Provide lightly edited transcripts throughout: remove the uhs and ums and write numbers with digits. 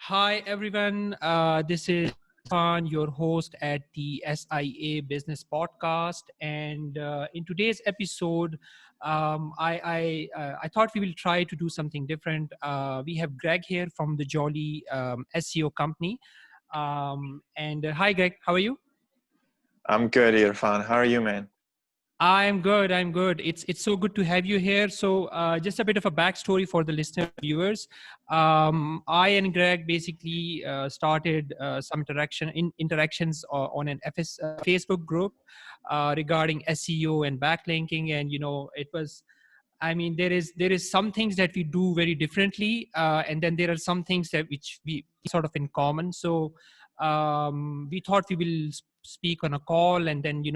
Hi, everyone. This is Irfan, your host at the SIA Business Podcast. And in today's episode, I thought we will try to do something different. We have Greg here from the Jolly SEO company. Hi, Greg. How are you? I'm good, Irfan. How are you, man? I'm good. I'm good. It's so good to have you here. So, just a bit of a backstory for the listener viewers. I and Greg basically started some interactions on an Facebook group regarding SEO and backlinking, and it was. I mean, there is some things that we do very differently, and then there are some things that which we sort of in common. So we thought we will speak on a call, and then we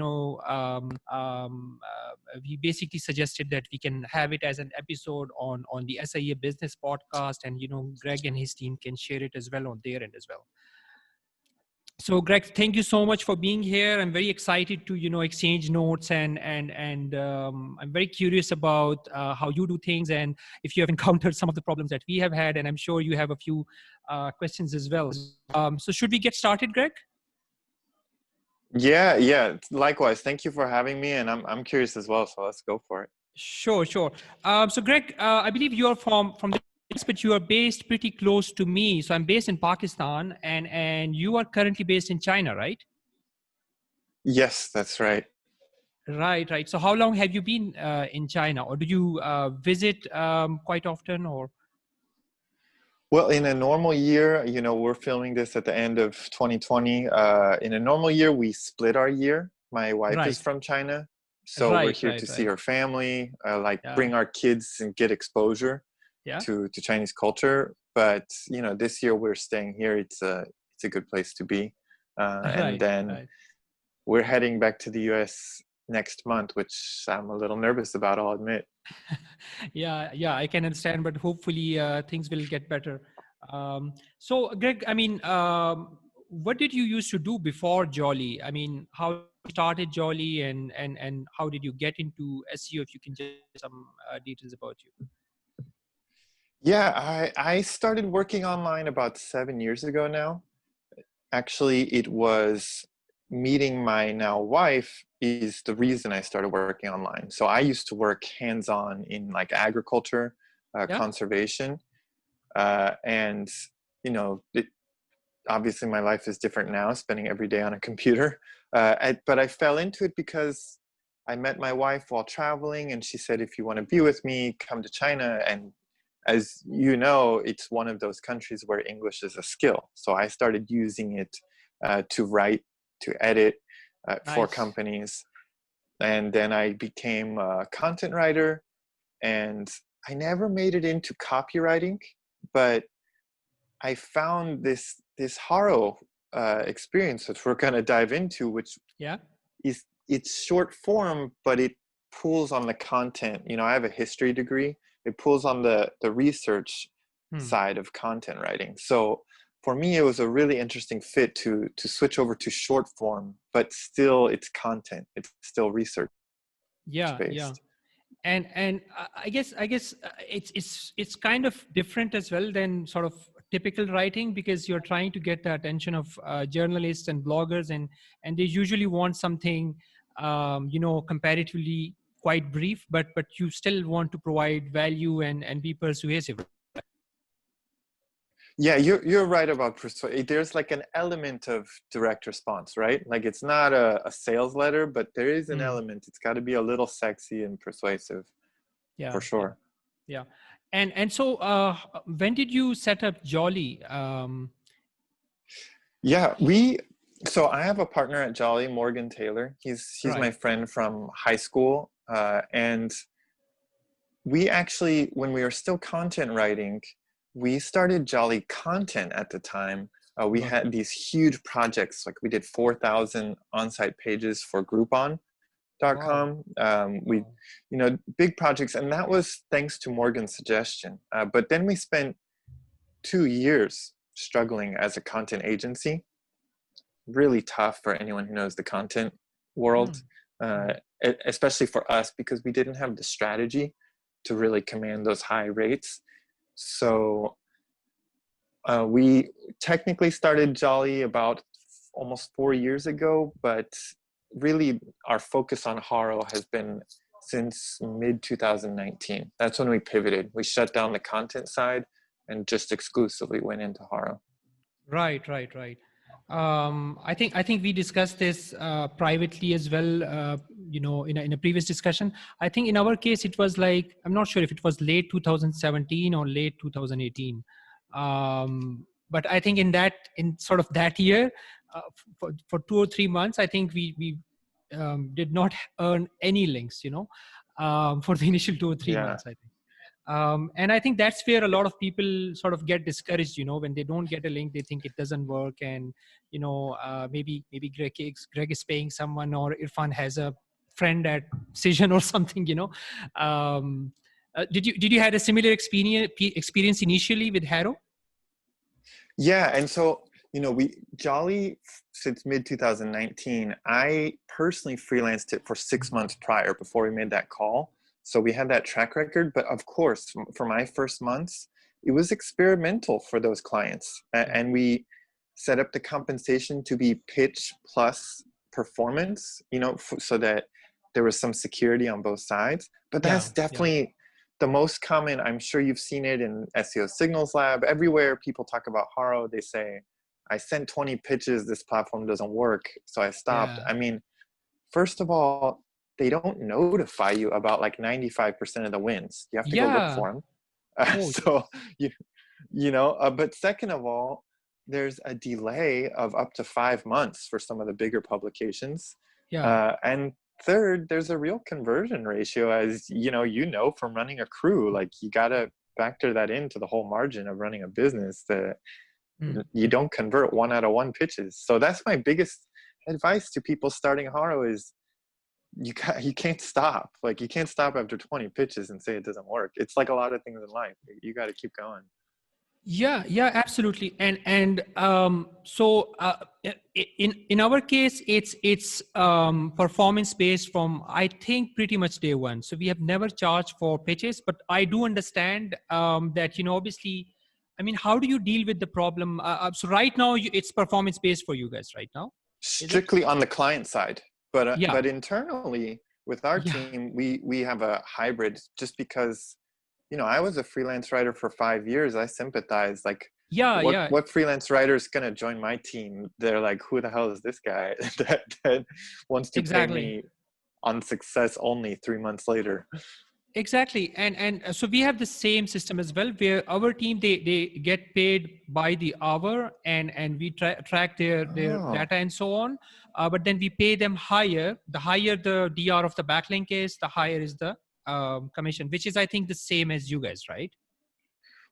basically suggested that we can have it as an episode on the SIA Business Podcast, and Greg and his team can share it as well on their end as well. So, Greg, thank you so much for being here. I'm very excited to exchange notes, and I'm very curious about how you do things, and if you have encountered some of the problems that we have had, and I'm sure you have a few questions as well. So, should we get started, Greg? Yeah. Likewise. Thank you for having me, and I'm curious as well. So let's go for it. Sure. So, Greg, I believe you are from the US, but you are based pretty close to me. So I'm based in Pakistan, and you are currently based in China, right? Yes, that's right. Right. So how long have you been in China, or do you visit quite often, or? Well, in a normal year, we're filming this at the end of 2020. In a normal year, we split our year. My wife is Right. from China, so we're here to see her family, bring our kids and get exposure to Chinese culture. But this year we're staying here. It's a good place to be, and then we're heading back to the US next month, which I'm a little nervous about, I'll admit. Yeah, I can understand, but hopefully things will get better. So, Greg, I mean, what did you used to do before Jolly? I mean, how you started Jolly, and how did you get into SEO? If you can just some details about you. Yeah, I started working online about 7 years ago now. Actually, it was meeting my now wife is the reason I started working online. So I used to work hands-on in like agriculture, conservation, and obviously my life is different now, spending every day on a computer. But I fell into it because I met my wife while traveling, and she said, if you want to be with me, come to China. And as you know, it's one of those countries where English is a skill. So I started using it to write, to edit for companies. And then I became a content writer, and I never made it into copywriting, but I found this HARO experience, which we're going to dive into, which is it's short form, but it pulls on the content. I have a history degree. It pulls on the research side of content writing. So for me, it was a really interesting fit to switch over to short form, but still it's content. It's still research based. Yeah. And I guess it's kind of different as well than sort of typical writing, because you're trying to get the attention of journalists and bloggers, and they usually want something comparatively quite brief, but you still want to provide value and be persuasive. Yeah, you're right about persuade. There's like an element of direct response, right? Like it's not a sales letter, but there is an element. It's got to be a little sexy and persuasive, for sure. Yeah. And so when did you set up Jolly? So I have a partner at Jolly, Morgan Taylor. He's my friend from high school, and we actually, when we were still content writing, we started Jolly Content at the time. We had these huge projects, like we did 4,000 on-site pages for Groupon.com. We, big projects, and that was thanks to Morgan's suggestion. But then we spent 2 years struggling as a content agency. Really tough for anyone who knows the content world, especially for us, because we didn't have the strategy to really command those high rates. So We technically started Jolly about almost 4 years ago, but really our focus on HARO has been since mid 2019. That's when we pivoted. We shut down the content side and just exclusively went into HARO. Right, right, right. I think we discussed this privately as well. In a previous discussion. I think in our case it was like, I'm not sure if it was late 2017 or late 2018. But I think in sort of that year, for 2 or 3 months, I think we did not earn any links. For the initial 2 or 3 Yeah. months, I think. And I think that's where a lot of people sort of get discouraged, when they don't get a link, they think it doesn't work. And, maybe Greg is paying someone, or Irfan has a friend at Cision or something, did you had a similar experience initially with HARO? Yeah, and so we Jolly since mid 2019. I personally freelanced it for 6 months prior before we made that call. So we had that track record. But of course, for my first months, it was experimental for those clients, and we set up the compensation to be pitch plus performance. So that there was some security on both sides. But that's definitely the most common. I'm sure you've seen it in SEO Signals Lab. Everywhere people talk about HARO, they say, I sent 20 pitches, this platform doesn't work, so I stopped. I mean, first of all, they don't notify you about like 95% of the wins. You have to go look for them. But second of all, there's a delay of up to 5 months for some of the bigger publications. And third, there's a real conversion ratio, as from running a crew. Like, you got to factor that into the whole margin of running a business, that you don't convert 1 out of 1 pitches. So that's my biggest advice to people starting HARO is you can't stop. Like, you can't stop after 20 pitches and say it doesn't work. It's like a lot of things in life. You got to keep going. Yeah, absolutely. And so in our case, it's performance based from, I think, pretty much day one. So we have never charged for pitches, but I do understand that, obviously, I mean, how do you deal with the problem? So right now it's performance based for you guys right now? Strictly on the client side, but internally with our team, we have a hybrid, just because I was a freelance writer for 5 years. I sympathize. Like, what freelance writer is going to join my team? They're like, who the hell is this guy that wants to pay me on success only 3 months later? Exactly. And so we have the same system as well, where our team, they get paid by the hour, and we track their data and so on. But then we pay them higher. The higher the DR of the backlink is, the higher is the commission, which is, I think, the same as you guys, right?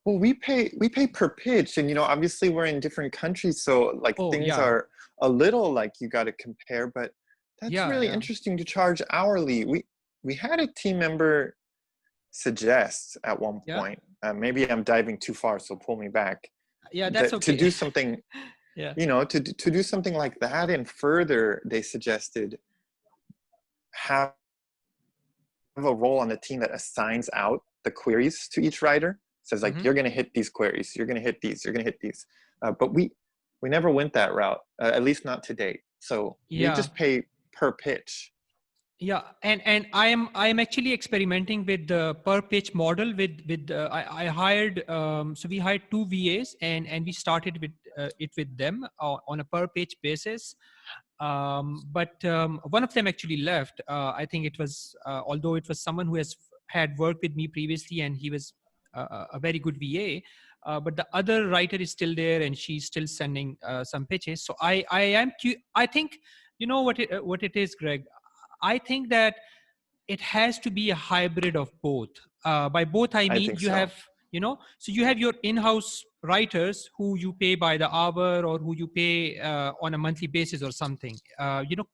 Well, we pay per pitch, and obviously we're in different countries, so like things are a little like, you got to compare. But that's really interesting to charge hourly. We had a team member suggest at one point, maybe I'm diving too far, so pull me back. That's okay. To do something, to do something like that, and further, they suggested have a role on the team that assigns out the queries to each writer. Says like, you're going to hit these queries, you're going to hit these, you're going to hit these. But we never went that route, at least not to date. So we just pay per pitch. Yeah, and I am actually experimenting with the per pitch model. I hired so we hired 2 VAs, and we started with them on a per pitch basis. But one of them actually left. I think it was although it was someone who had worked with me previously, and he was a very good VA. But the other writer is still there, and she's still sending some pitches. So I think what it is, Greg. I think that it has to be a hybrid of both. By both, I mean you have, so you have your in-house writers who you pay by the hour, or who you pay on a monthly basis or something,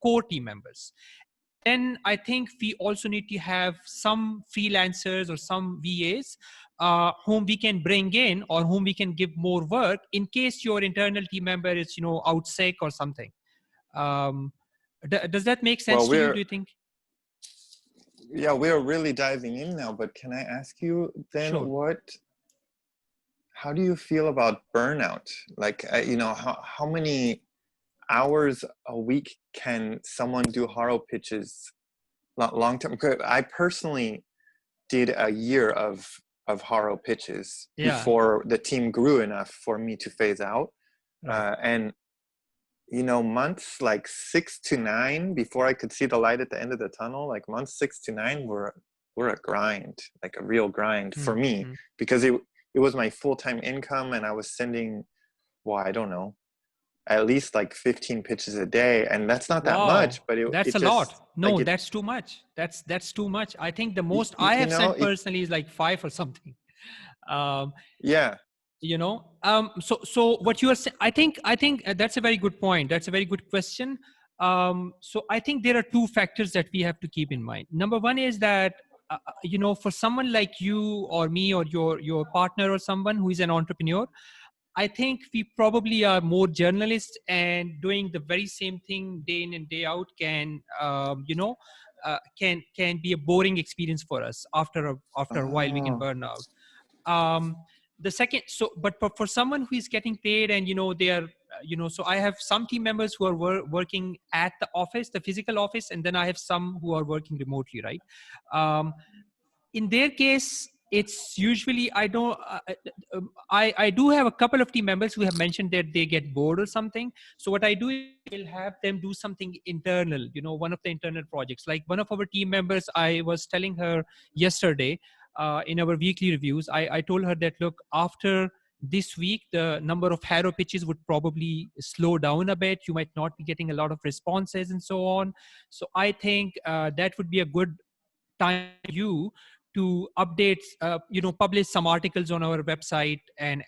core team members. Then I think we also need to have some freelancers or some VAs whom we can bring in, or whom we can give more work in case your internal team member is, out sick or something. Does that make sense to you, do you think? Yeah, we're really diving in now, but can I ask you then, how do you feel about burnout? Like, you know, how many hours a week can someone do HARO pitches long term? I personally did a year of HARO pitches Yeah. before the team grew enough for me to phase out. Right. And you know, months like 6 to 9 before I could see the light at the end of the tunnel, like months 6 to 9 were a grind, like a real grind for me, Mm-hmm. because it was my full-time income, and I was sending, well, I don't know, at least like 15 pitches a day, and that's not that much, Wow, but that's it a just lot. like No, it, that's too much. That's too much. I think the most I you have know, sent it, personally is like 5 or something. Um, yeah, so what you are saying, I think that's a very good point. That's a very good question. So I think there are two factors that we have to keep in mind. Number one is that for someone like you or me or your partner or someone who is an entrepreneur, I think we probably are more journalists, and doing the very same thing day in and day out can be a boring experience for us. After a while, we can oh, burn out. um the second, but for someone who is getting paid, and they are so I have some team members who are working at the office, the physical office, and then I have some who are working remotely, right? um in their case, it's usually, I don't I do have a couple of team members who have mentioned that they get bored or something. So what I do is I'll have them do something internal, one of the internal projects. Like one of our team members, I was telling her yesterday, in our weekly reviews, I told her that, look, after this week, the number of HARO pitches would probably slow down a bit. You might not be getting a lot of responses and so on. So I think that would be a good time for you to update, publish some articles on our website, and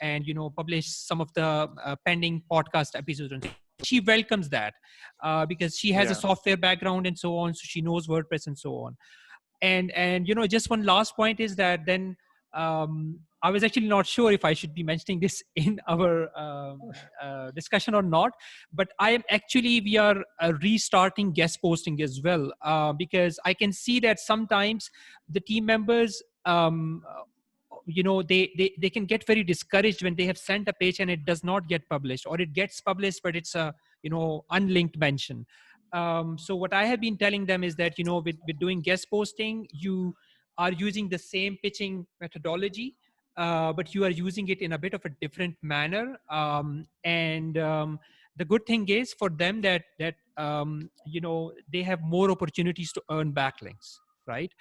publish some of the pending podcast episodes. And she welcomes that, because she has a yeah, software background and so on, so she knows WordPress and so on. And just one last point is that then, I was actually not sure if I should be mentioning this in our discussion or not, but we are restarting guest posting as well, because I can see that sometimes the team members, they can get very discouraged when they have sent a page and it does not get published, or it gets published but it's a unlinked mention. So what I have been telling them is that, with doing guest posting, you are using the same pitching methodology, but you are using it in a bit of a different manner. And the good thing is for them that they have more opportunities to earn backlinks, right?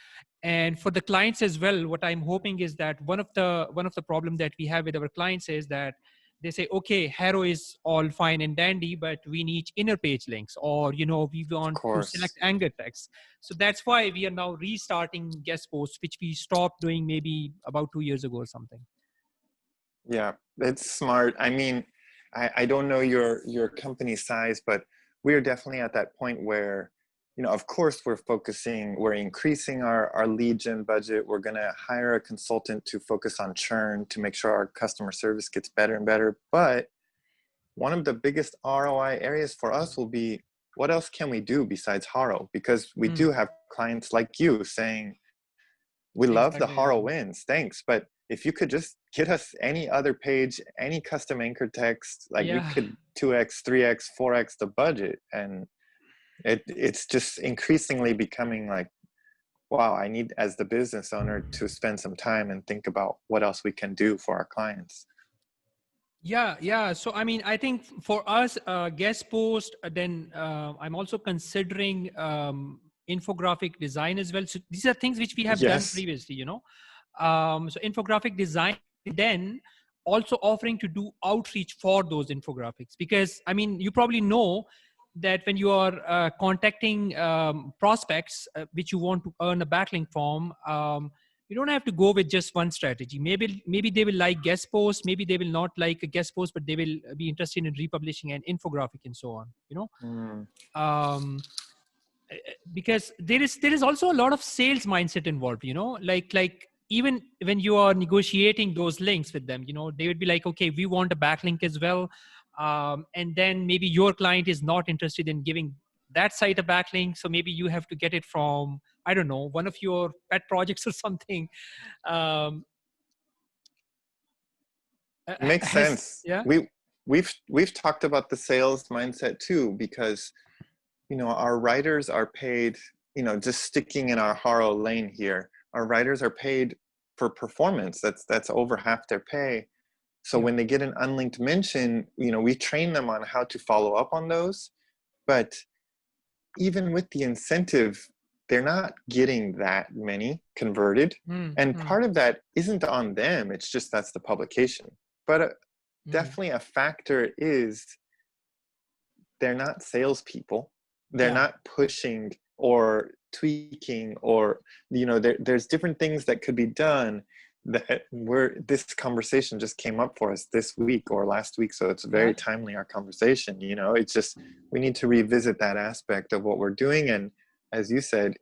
And for the clients as well, what I'm hoping is that one of the problem that we have with our clients is that they say, okay, HARO is all fine and dandy, but we need inner page links, or we of want to select course. anchor text. So that's why we are now restarting guest posts, which we stopped doing maybe about 2 years ago or something. Yeah, it's smart. I mean, I don't know your company size, but we're definitely at that point where, you know, of course we're increasing our lead gen budget. We're gonna hire a consultant to focus on churn to make sure our customer service gets better and better. But one of the biggest ROI areas for us will be, what else can we do besides HARO? Because we Hmm. do have clients like you saying, we love the Exactly. HARO Yeah. wins, thanks. But if you could just get us any other page, any custom anchor text, like we Yeah. could 2x, 3x, 4x the budget. And it's just increasingly becoming like, wow, I need, as the business owner, to spend some time and think about what else we can do for our clients. Yeah. So, I mean, I think for us, guest post, then I'm also considering infographic design as well. So these are things which we have done Yes, previously. So infographic design, then also offering to do outreach for those infographics, because I mean, you probably know that when you are contacting prospects, which you want to earn a backlink from, you don't have to go with just one strategy. Maybe they will like guest posts, maybe they will not like a guest post, but they will be interested in republishing an infographic and so on. mm, um, because there is also a lot of sales mindset involved, like even when you are negotiating those links with them, they would be like, okay, we want a backlink as well. And then maybe your client is not interested in giving that site a backlink, so maybe you have to get it from, I don't know, one of your pet projects or something. um, Makes sense. Yeah. We've talked about the sales mindset too, because our writers are paid, just sticking in our HARO lane here, our writers are paid for performance. That's over half their pay. So Yeah. when they get an unlinked mention, we train them on how to follow up on those. But even with the incentive, they're not getting that many converted. Mm, And mm, part of that isn't on them. It's just that's the publication. But mm. definitely a factor is they're not salespeople. They're Yeah. not pushing or tweaking, or there's different things that could be done that this conversation just came up for us this week or last week, so it's very Yeah. timely, our conversation. It's just we need to revisit that aspect of what we're doing, and as you said,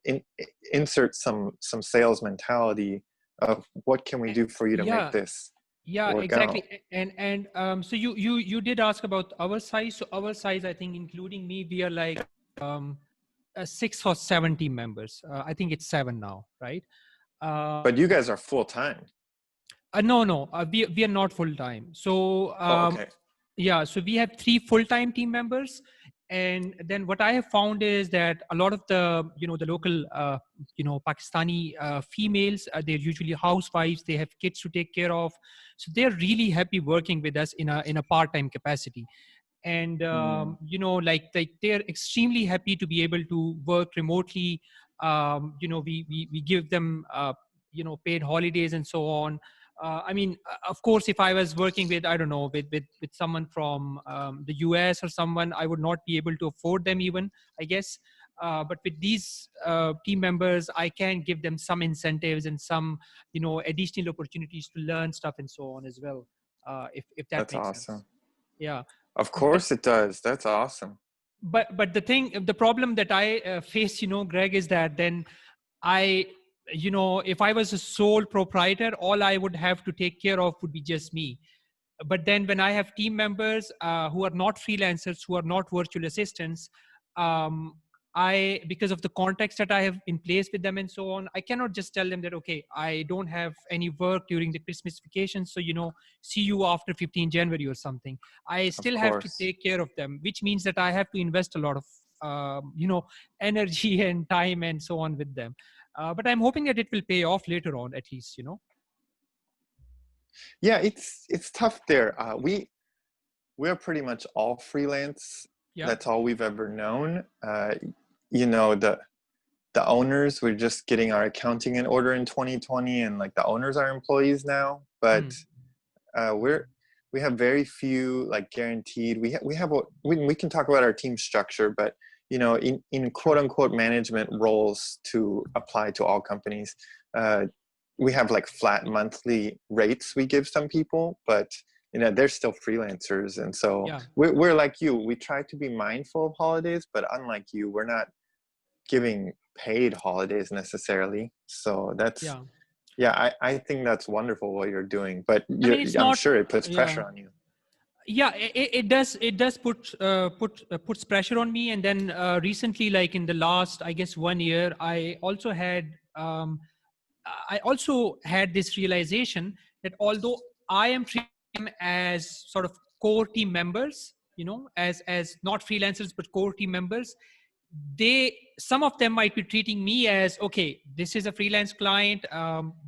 insert some sales mentality of what can we do for you to make Yeah. this Yeah, work exactly. out. So you did ask about our size. So our size, I think, including me, we are like 6 or 7 team members. I think it's 7 now, right? But you guys are full-time. No, we are not full time. So Oh, okay. yeah, so we have 3 full-time team members, and then what I have found is that a lot of the local Pakistani females, they're usually housewives. They have kids to take care of, so they're really happy working with us in a part-time capacity. And Mm, like they're extremely happy to be able to work remotely. We give them paid holidays and so on. I mean, of course, if I was working with, I don't know, with someone from the US or someone, I would not be able to afford them even, I guess. But with these team members, I can give them some incentives and some, additional opportunities to learn stuff and so on as well, if that that's makes sense. awesome. Yeah. Of But course it does. That's awesome. but the problem that I face, Greg, is that then I, if I was a sole proprietor, all I would have to take care of would be just me. But then when I have team members who are not freelancers, who are not virtual assistants, um, because of the context that I have in place with them and so on, I cannot just tell them that, okay, I don't have any work during the Christmas vacation, so see you after 15 January or something. I Of still have to course. take care of them, which means that I have to invest a lot of energy and time and so on with them. But I'm hoping that it will pay off later on, at least. Yeah, it's tough there. We're pretty much all freelance. Yeah. That's all we've ever known. You know, the owners, we're just getting our accounting in order in 2020, and like the owners are employees now. But Hmm. we have very few like guaranteed. We can talk about our team structure, but in quote unquote management roles to apply to all companies, we have like flat monthly rates we give some people, but they're still freelancers, and so Yeah. we're like you. We try to be mindful of holidays, but unlike you, we're not giving paid holidays necessarily. So that's, Yeah. yeah, I think that's wonderful what you're doing, but I mean, it's I'm not. sure it puts Yeah. pressure on you. Yeah, it does puts pressure on me. And then recently, like in the last, I guess, 1 year, I also had this realization that although I am treating them as sort of core team members, as not freelancers but core team members, some of them might be treating me as, okay, this is a freelance client.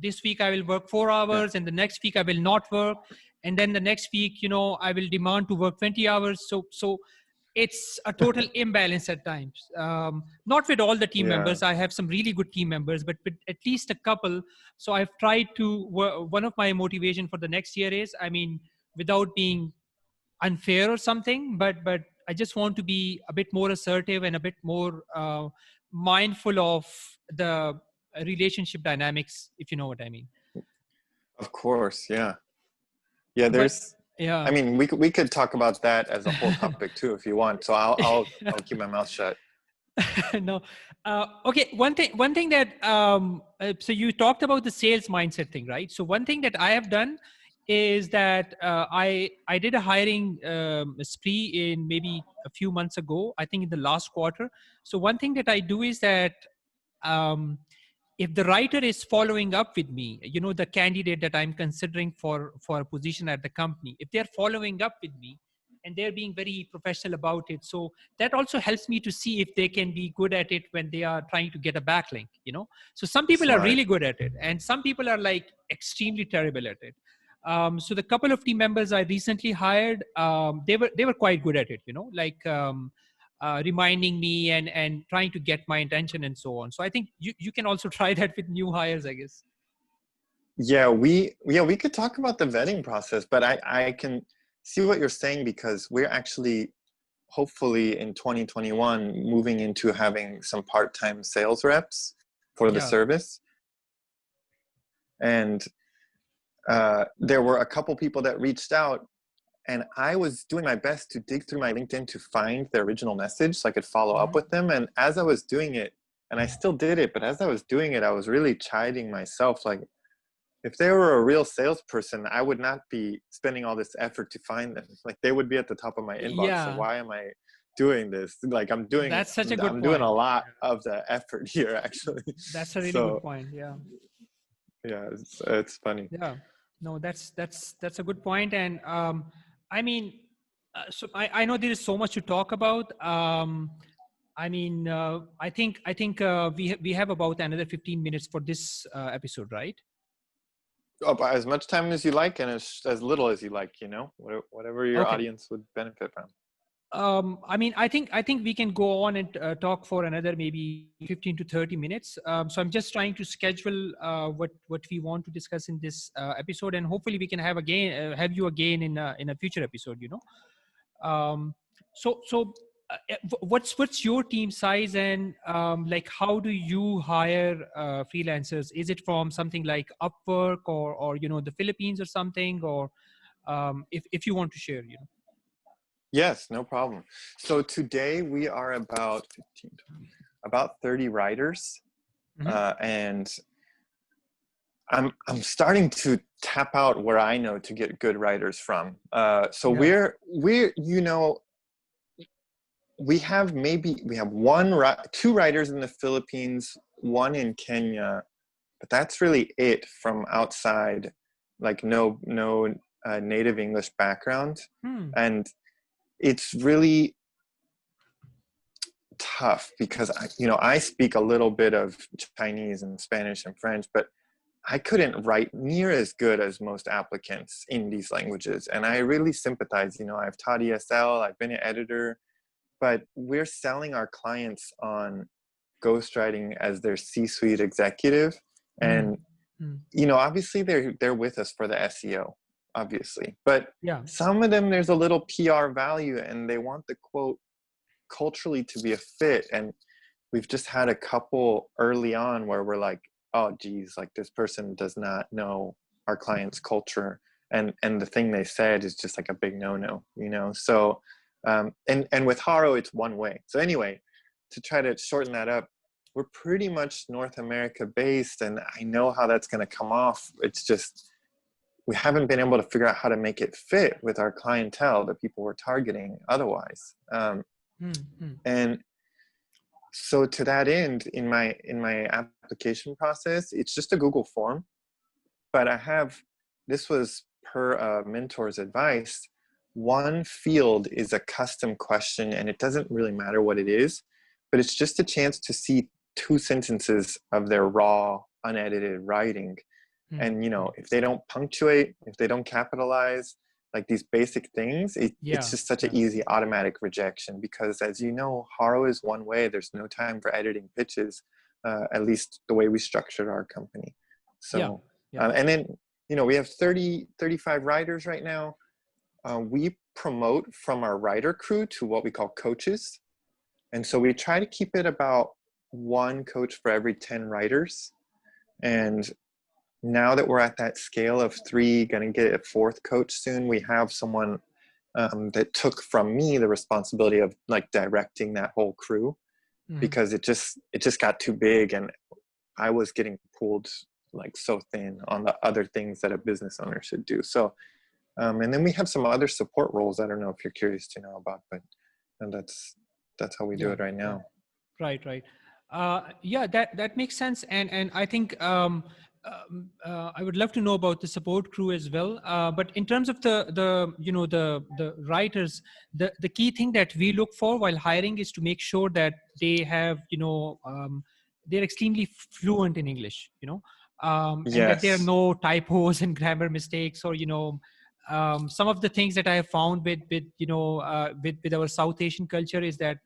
This week I will work 4 Yeah, hours, and the next week I will not work, and then the next week, I will demand to work 20 hours. So it's a total imbalance at times. Not with all the team yeah, members. I have some really good team members, but with at least a couple. So I've tried to. One of my motivation for the next year is, I mean, without being unfair or something, but I just want to be a bit more assertive and a bit more mindful of the relationship dynamics, if you know what I mean. of course. Yeah, yeah, But there's, I yeah. mean, we could talk about that as a whole topic too if you want, so I'll keep my mouth shut. No. Okay. One thing that so you talked about the sales mindset thing, right? So one thing that I have done is that I did a hiring spree in maybe a few months ago, I think in the last quarter. So one thing that I do is that um, if the writer is following up with me, the candidate that I'm considering for a position at the company, if they're following up with me and they're being very professional about it, so that also helps me to see if they can be good at it when they are trying to get a backlink. So some people are Smart. really good at it and some people are like extremely terrible at it. So the couple of team members I recently hired, they were quite good at it, like reminding me and trying to get my attention and so on. So I think you can also try that with new hires, I guess. Yeah, we could talk about the vetting process, but I can see what you're saying, because we're actually hopefully in 2021 moving into having some part-time sales reps for the Yeah. service. And there were a couple people that reached out, and I was doing my best to dig through my LinkedIn to find their original message so I could follow up with them. And as I was doing it, and I still did it, but as I was doing it, I was really chiding myself. Like, if they were a real salesperson, I would not be spending all this effort to find them. Like, they would be at the top of my inbox. So Yeah, why am I doing this? Like, I'm doing that's such a good a point. lot of the effort here, actually. That's a really good So point. Yeah. yeah, it's funny. Yeah. No, that's a good point. And I mean, so I know there is so much to talk about. I mean, I think we have about another 15 minutes for this episode, right? Oh, but as much time as you like, and as little as you like, whatever your Okay. audience would benefit from. I mean, I think we can go on and talk for another maybe 15 to 30 minutes. So I'm just trying to schedule what we want to discuss in this episode, and hopefully we can have you again in a future episode. So what's your team size, and like how do you hire freelancers? Is it from something like Upwork or the Philippines or something, or if you want to share, Yes, no problem. So today we are about 15, 20, about 30 writers, Mhm. and I'm starting to tap out where I know to get good writers from. So Yeah. we have two writers in the Philippines, one in Kenya, but that's really it from outside, like no native English background. Hmm. And it's really tough because I speak a little bit of Chinese and Spanish and French, but I couldn't write near as good as most applicants in these languages. And I really sympathize. I've taught ESL, I've been an editor, but we're selling our clients on ghostwriting as their C-suite executive. Hmm. And, Hmm. obviously they're with us for the SEO, obviously, but Yeah. some of them, there's a little PR value and they want the quote culturally to be a fit. And we've just had a couple early on where we're like, oh geez, like this person does not know our client's culture, and the thing they said is just like a big no-no. So and with HARO it's one way. So anyway, to try to shorten that up, we're pretty much North America based, and I know how that's going to come off. It's just we haven't been able to figure out how to make it fit with our clientele, the people we're targeting otherwise. Hmm. Hmm. And so to that end, in my application process, it's just a Google form, but this was per a mentor's advice, one field is a custom question, and it doesn't really matter what it is, but it's just a chance to see 2 sentences of their raw, unedited writing. Hmm. And if they don't punctuate, if they don't capitalize, like these basic things, it's Yeah. just such Yeah. an easy automatic rejection, because as you know, HARO is one way. There's no time for editing pitches, at least the way we structured our company. Yeah. So Yeah. and then we have 35 writers right now. We promote from our writer crew to what we call coaches, and so we try to keep it about one coach for every 10 writers. And now that we're at that scale of 3, going to get a 4th coach soon, we have someone that took from me the responsibility of like directing that whole crew, Mhm. because it just got too big, and I was getting pulled like so thin on the other things that a business owner should do. So and then we have some other support roles. I don't know if you're curious to know about, but and that's how we do Yeah. it right Yeah. now. Right. Right. Yeah, that makes sense, and I think I would love to know about the support crew as well. But in terms of the writers, the key thing that we look for while hiring is to make sure that they have they're extremely fluent in English, and that there are Yes. no typos and grammar mistakes, or some of the things that I have found with our South Asian culture is that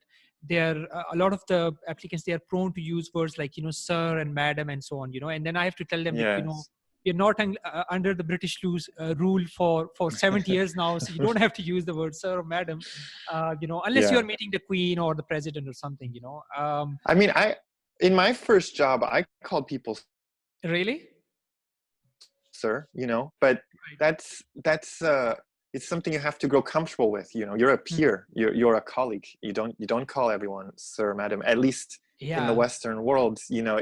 they're a lot of the applicants, they are prone to use words like sir and madam and so on, and then I have to tell them that Yes. you're not under the British rule for 70 years now, so you don't have to use the word sir or madam, unless Yeah. you're meeting the queen or the president or something. I mean, in my first job, I called people Really? sir, but Right. that's it's something you have to grow comfortable with. You're a Mm. peer, you're a colleague. You don't call everyone sir, madam. At least in the Yeah, Western world, yeah,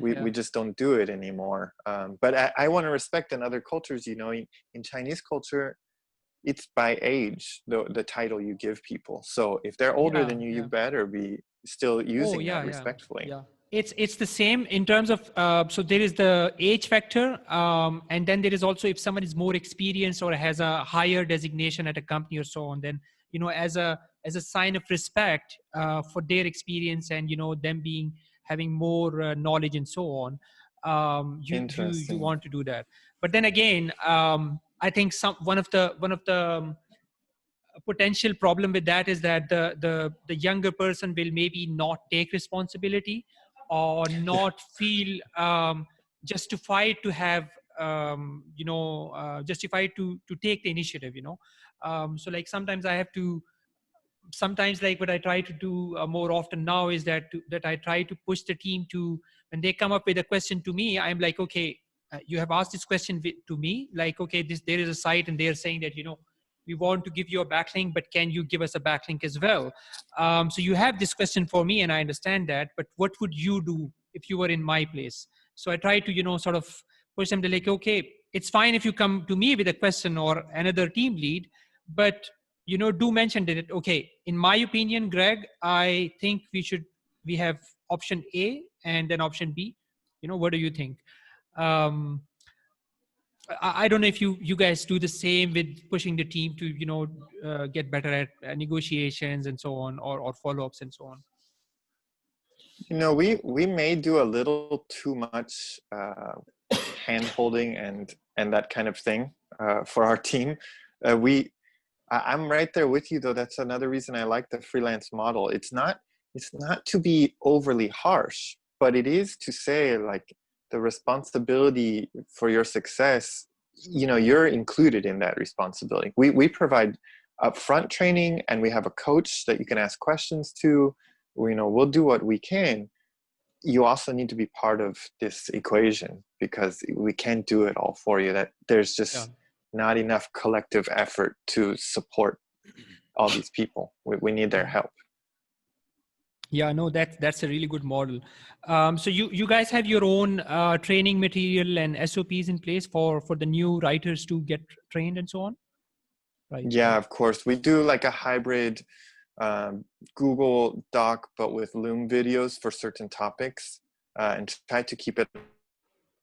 we yeah, just don't do it anymore. But I want to respect in other cultures. In Chinese culture, it's by age, the title you give people. So if they're older yeah, than you, you yeah. better be still Oh, using yeah, that yeah, respectfully. yeah. It's the same in terms of so there is the age factor, and then there is also if someone is more experienced or has a higher designation at a company or so on, then as a sign of respect for their experience and them having more knowledge and so on, you Interesting. want to do that. But then again, I think one of the a potential problem with that is that the younger person will maybe not take responsibility or not feel justified to have justified to take the initiative. So like sometimes I have to sometimes like what I try to do more often now is that I try to push the team to when they come up with a question to me, I'm like, okay, you have asked this question to me, like, okay, there is a site and they're saying that we want to give you a backlink, but can you give us a backlink as well? So you have this question for me, and I understand that, but what would you do if you were in my place? So I try to sort of push them to like, okay, it's fine if you come to me with a question or another team lead, but do mention that okay, in my opinion, Greg, I think we have option A and then option B. What do you think? um I don't know if you guys do the same with pushing the team to get better at negotiations and so on, or follow-ups and so on. We may do a little too much hand holding and that kind of thing for our team. I'm right there with you, though. That's another reason I like the freelance model. It's not to be overly harsh, but it is to say like the responsibility for your success. You're included in that responsibility. We provide upfront training, and we have a coach that you can ask questions to. We'll do what we can. You also need to be part of this equation because we can't do it all for you. That there's Yeah. just not enough collective effort to support all these people. We need their Yeah. help. Yeah, no, that's a really good model. So you guys have your own training material and SOPs in place for the new writers to get trained and so on, right? Yeah, Right. of course. We do like a hybrid um, Google Doc, but with Loom videos for certain topics, and try to keep it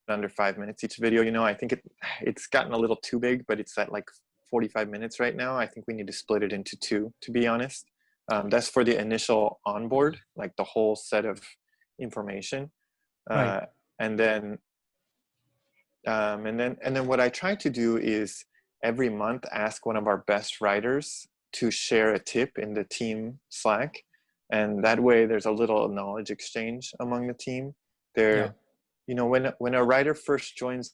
under 5 minutes each video. I think it's gotten a little too big, but it's at like 45 minutes right now. I think we need to split it into two, to be honest. That's for the initial onboard, like the whole set of information. Right. Uh, and then and then what I try to do is every month ask one of our best writers to share a tip in the team Slack, and that way there's a little knowledge exchange among the team. Yeah. There, when a writer first joins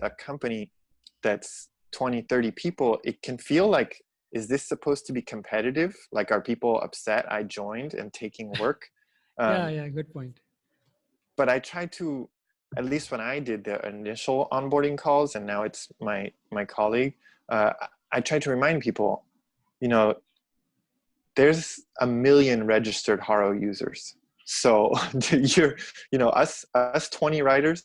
a company that's 20, 30 people, it can feel like, is this supposed to be competitive? Like, are people upset I joined and taking work? Yeah. Um, Yeah. Good point. but I try to, at least when I did the initial onboarding calls, and now it's my colleague, I try to remind people, you know, there's a million registered HARO users. So us 20 writers,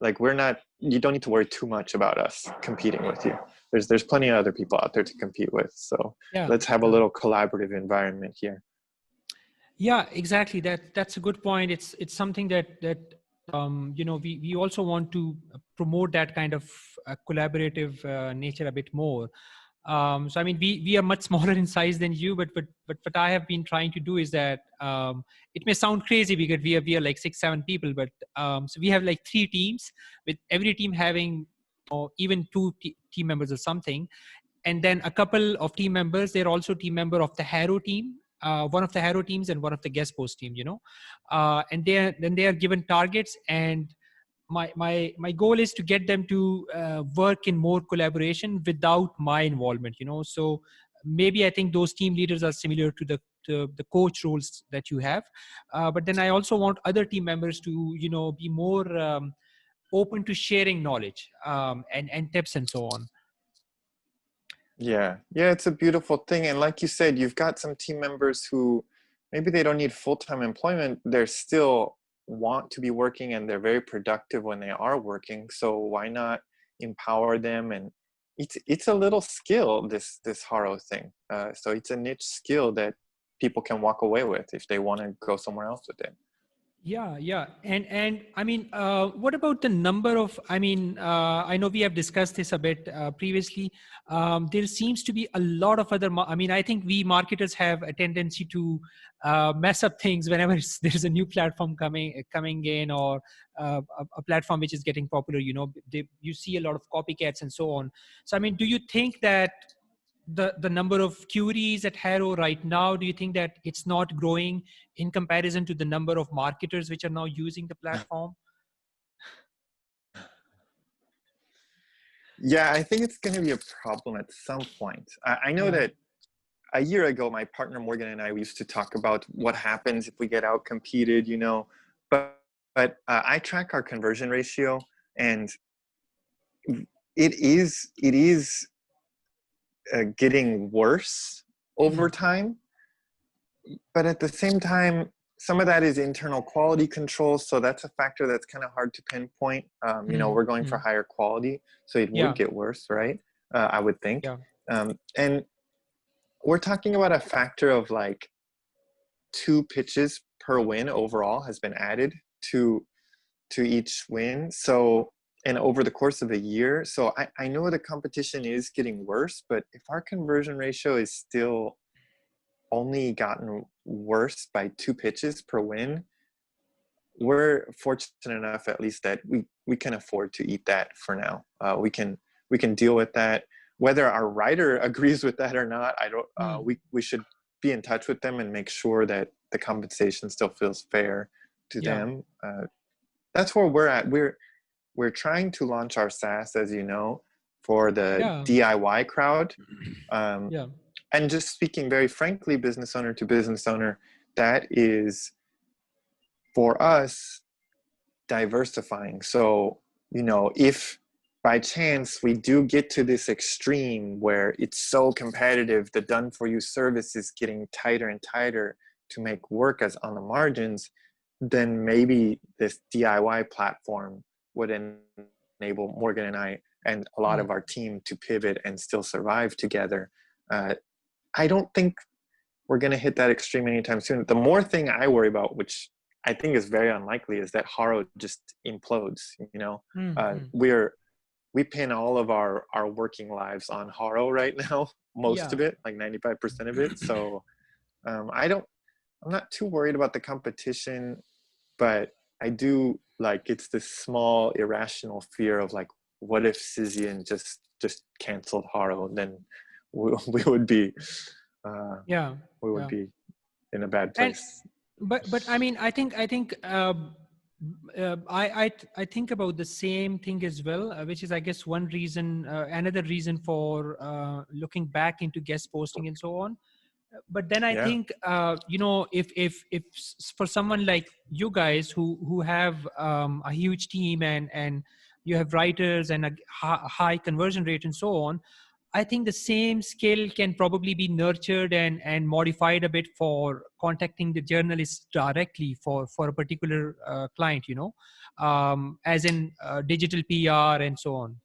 like you don't need to worry too much about us competing with you. There's plenty of other people out there to compete with. So Yeah. let's have a Yeah. little collaborative environment here. Yeah, exactly. That's a good point. It's something that we also want to promote that kind of collaborative nature a bit more. So I mean, we are much smaller in size than you, but what I have been trying to do is that it may sound crazy because we are like 6-7 people, but so we have like 3 teams, with every team having even 2 team members or something, and then a couple of team members, they're also team member of the HARO team, one of the HARO teams and one of the guest post team, and they are given targets, and my goal is to get them to work in more collaboration without my involvement, so maybe I think those team leaders are similar to the coach roles that you have, but then I also want other team members to be more open to sharing knowledge, and tips and so on. Yeah, yeah, it's a beautiful thing. And like you said, you've got some team members who maybe they don't need full-time employment. They're still want to be working and they're very productive when they are working. So why not empower them? And it's a little skill, this HARO thing. So it's a niche skill that people can walk away with if they want to go somewhere else with it. Yeah. And I mean, what about the number of, I mean, I know we have discussed this a bit previously. There seems to be a lot of other, I mean, I think we marketers have a tendency to mess up things whenever there's a new platform coming in, or a platform which is getting popular, you see a lot of copycats and so on. So, I mean, do you think that the number of queries at HARO right now, do you think that it's not growing in comparison to the number of marketers which are now using the platform? Yeah, I think it's going to be a problem at some point. I know Yeah. that a year ago, my partner Morgan and I, we used to talk about what happens if we get out competed, but I track our conversion ratio, and it is getting worse over Mm, time. But at the same time, some of that is internal quality control, so that's a factor that's kind of hard to pinpoint. We're going for mm. higher quality, so it would Yeah, get worse, right? I would think. yeah. And we're talking about a factor of like 2 pitches per win overall has been added to each win. So, and over the course of a year. So I know the competition is getting worse, but if our conversion ratio is still only gotten worse by 2 pitches per win, we're fortunate enough at least that we can afford to eat that for now. We can deal with that. Whether our writer agrees with that or not, I don't. Mm, We should be in touch with them and make sure that the compensation still feels fair to yeah, them. That's where we're at. We're trying to launch our SaaS, as you know, for the yeah, DIY crowd. Um, yeah, and just speaking very frankly, business owner to business owner, that is for us diversifying. So, if by chance we do get to this extreme where it's so competitive, the done for you service is getting tighter and tighter to make work as on the margins, then maybe this DIY platform would enable Morgan and I and a lot mm, of our team to pivot and still survive together. I don't think we're going to hit that extreme anytime soon. The more thing I worry about, which I think is very unlikely, is that HARO just implodes. mm. We pin all of our working lives on HARO right now, most Yeah, of it, like 95% of it. So I'm not too worried about the competition, but I do, like, it's this small irrational fear of like, what if Syzian just canceled HARO? Then we would be uh, yeah, we would yeah. be in a bad And place. but I mean, I think I think about the same thing as well, which is, I guess, one reason, another reason for looking back into guest posting and so on. But then I Yeah. think, if for someone like you guys who have a huge team, and you have writers and a high conversion rate and so on, I think the same skill can probably be nurtured and modified a bit for contacting the journalists directly for a particular client, as in digital PR and so on.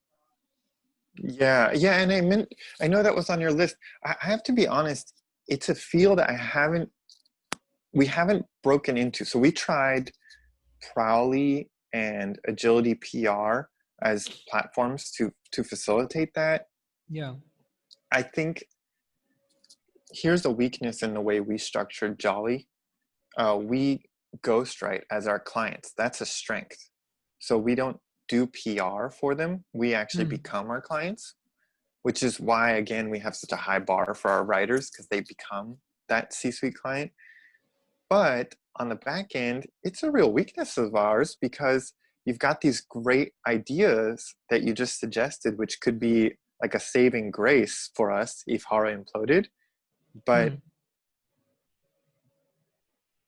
Yeah, and I know that was on your list. I have to be honest, it's a field I haven't we haven't broken into, so we tried Prowly and Agility PR as platforms to facilitate that. Yeah. I think here's a weakness in the way we structured Jolly. We ghostwrite as our clients. That's a strength. So we don't do PR for them. We actually become our clients, which is why, again, we have such a high bar for our writers, because they become that C-suite client. But on the back end, it's a real weakness of ours, because you've got these great ideas that you just suggested, which could be like a saving grace for us if HARO imploded. But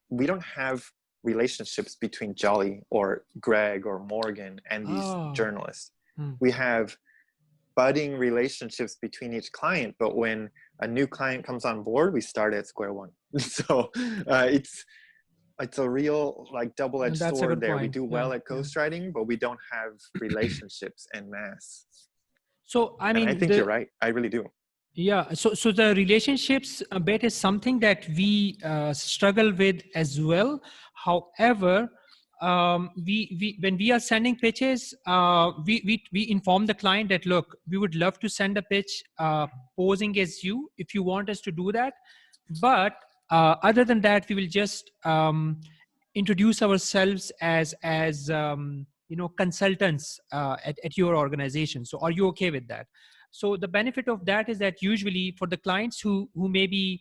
we don't have relationships between Jolly or Greg or Morgan and these journalists. We have budding relationships between each client, but when a new client comes on board, we start at square one. So it's a real like double-edged sword there. We do well at ghostwriting, but we don't have relationships en masse. So I mean, and I think you're right. I really do. Yeah. So the relationships bit is something that we struggle with as well. However, we when we are sending pitches, we inform the client that, look, we would love to send a pitch posing as you if you want us to do that. But other than that, we will just introduce ourselves as consultants at your organization. So are you okay with that? So the benefit of that is that usually for the clients who may be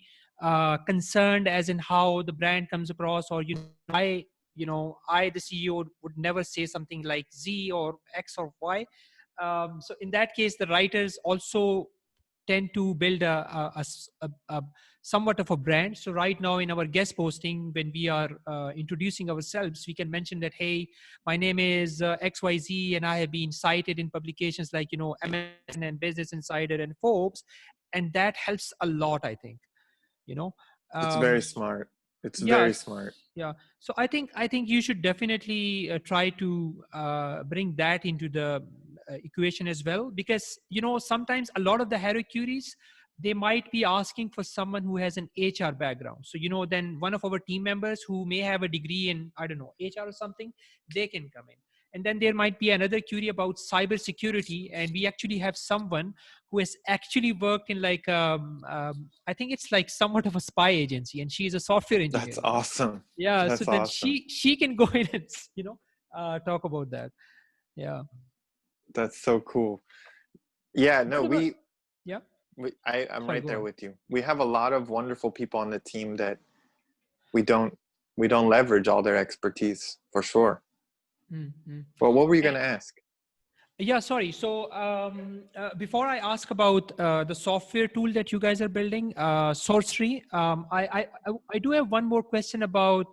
concerned as in how the brand comes across, or I the CEO would never say something like Z or X or Y. So in that case, the writers also tend to build a somewhat of a brand. So right now in our guest posting, when we are introducing ourselves, we can mention that, hey, my name is XYZ, and I have been cited in publications like, MSN and Business Insider and Forbes. And that helps a lot, I think, It's very smart. It's yeah, very smart. Yeah. So I think you should definitely try to bring that into the equation as well, because sometimes a lot of the HARO queries, they might be asking for someone who has an HR background. So then one of our team members who may have a degree in, I don't know, HR or something, they can come in. And then there might be another query about cybersecurity, and we actually have someone who has actually worked in like I think it's like somewhat of a spy agency, and she is a software engineer. That's awesome. Yeah, That's so then awesome. she can go in and talk about that. Yeah, that's so cool. Yeah, no, I'm Sorry, right go there on. with you. We have a lot of wonderful people on the team that we don't leverage all their expertise, for sure. Well, what were you going to ask? Yeah, sorry. So before I ask about the software tool that you guys are building, Sourcery, I do have one more question about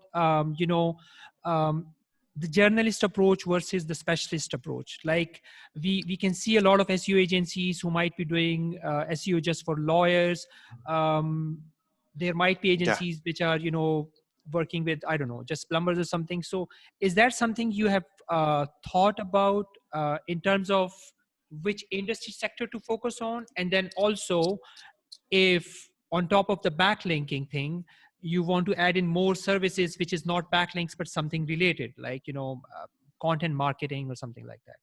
the journalist approach versus the specialist approach. Like we can see a lot of SEO agencies who might be doing SEO just for lawyers. There might be agencies which are working with, I don't know, just plumbers or something. So is that something you have thought about in terms of which industry sector to focus on? And then also, if on top of the backlinking thing, you want to add in more services, which is not backlinks, but something related, like, content marketing or something like that.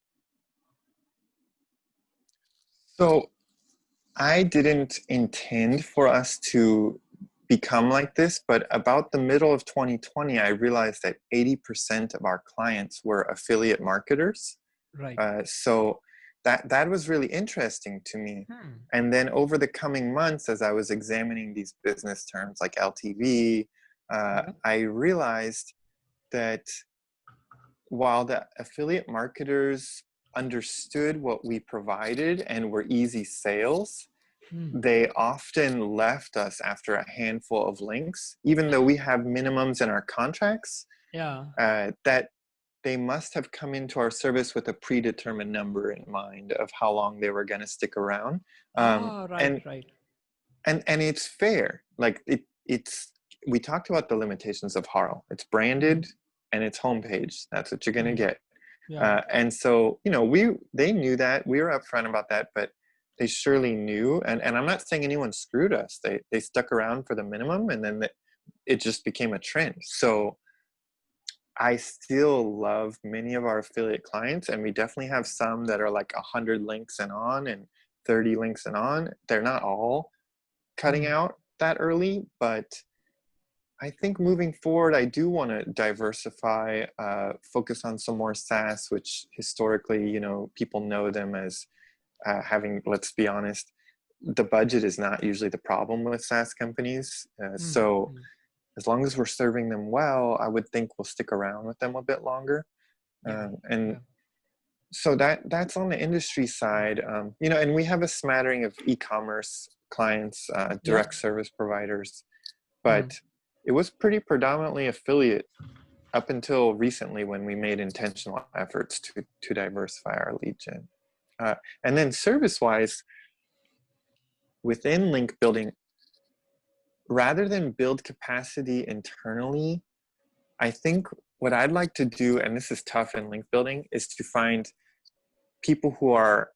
So I didn't intend for us to become like this, but about the middle of 2020, I realized that 80% of our clients were affiliate marketers. Right. So that was really interesting to me. And then over the coming months, as I was examining these business terms like LTV, I realized that while the affiliate marketers understood what we provided and were easy sales, they often left us after a handful of links, even though we have minimums in our contracts. That they must have come into our service with a predetermined number in mind of how long they were going to stick around. Right. And it's fair. Like we talked about the limitations of HARO. It's branded and it's homepage. That's what you're going to get. And so, they knew that. We were upfront about that, but they surely knew. And I'm not saying anyone screwed us. They stuck around for the minimum, and then it just became a trend. So I still love many of our affiliate clients, and we definitely have some that are like 100 links and on and 30 links and on. They're not all cutting out that early, but I think moving forward, I do want to diversify, focus on some more SaaS, which historically, you know, people know them as having, let's be honest, the budget is not usually the problem with SaaS companies. So as long as we're serving them well, I would think we'll stick around with them a bit longer. So that's on the industry side, you know, and we have a smattering of e-commerce clients, direct service providers, but it was pretty predominantly affiliate up until recently when we made intentional efforts to diversify our lead gen. And then service-wise, within link building, rather than build capacity internally, I think what I'd like to do, and this is tough in link building, is to find people who are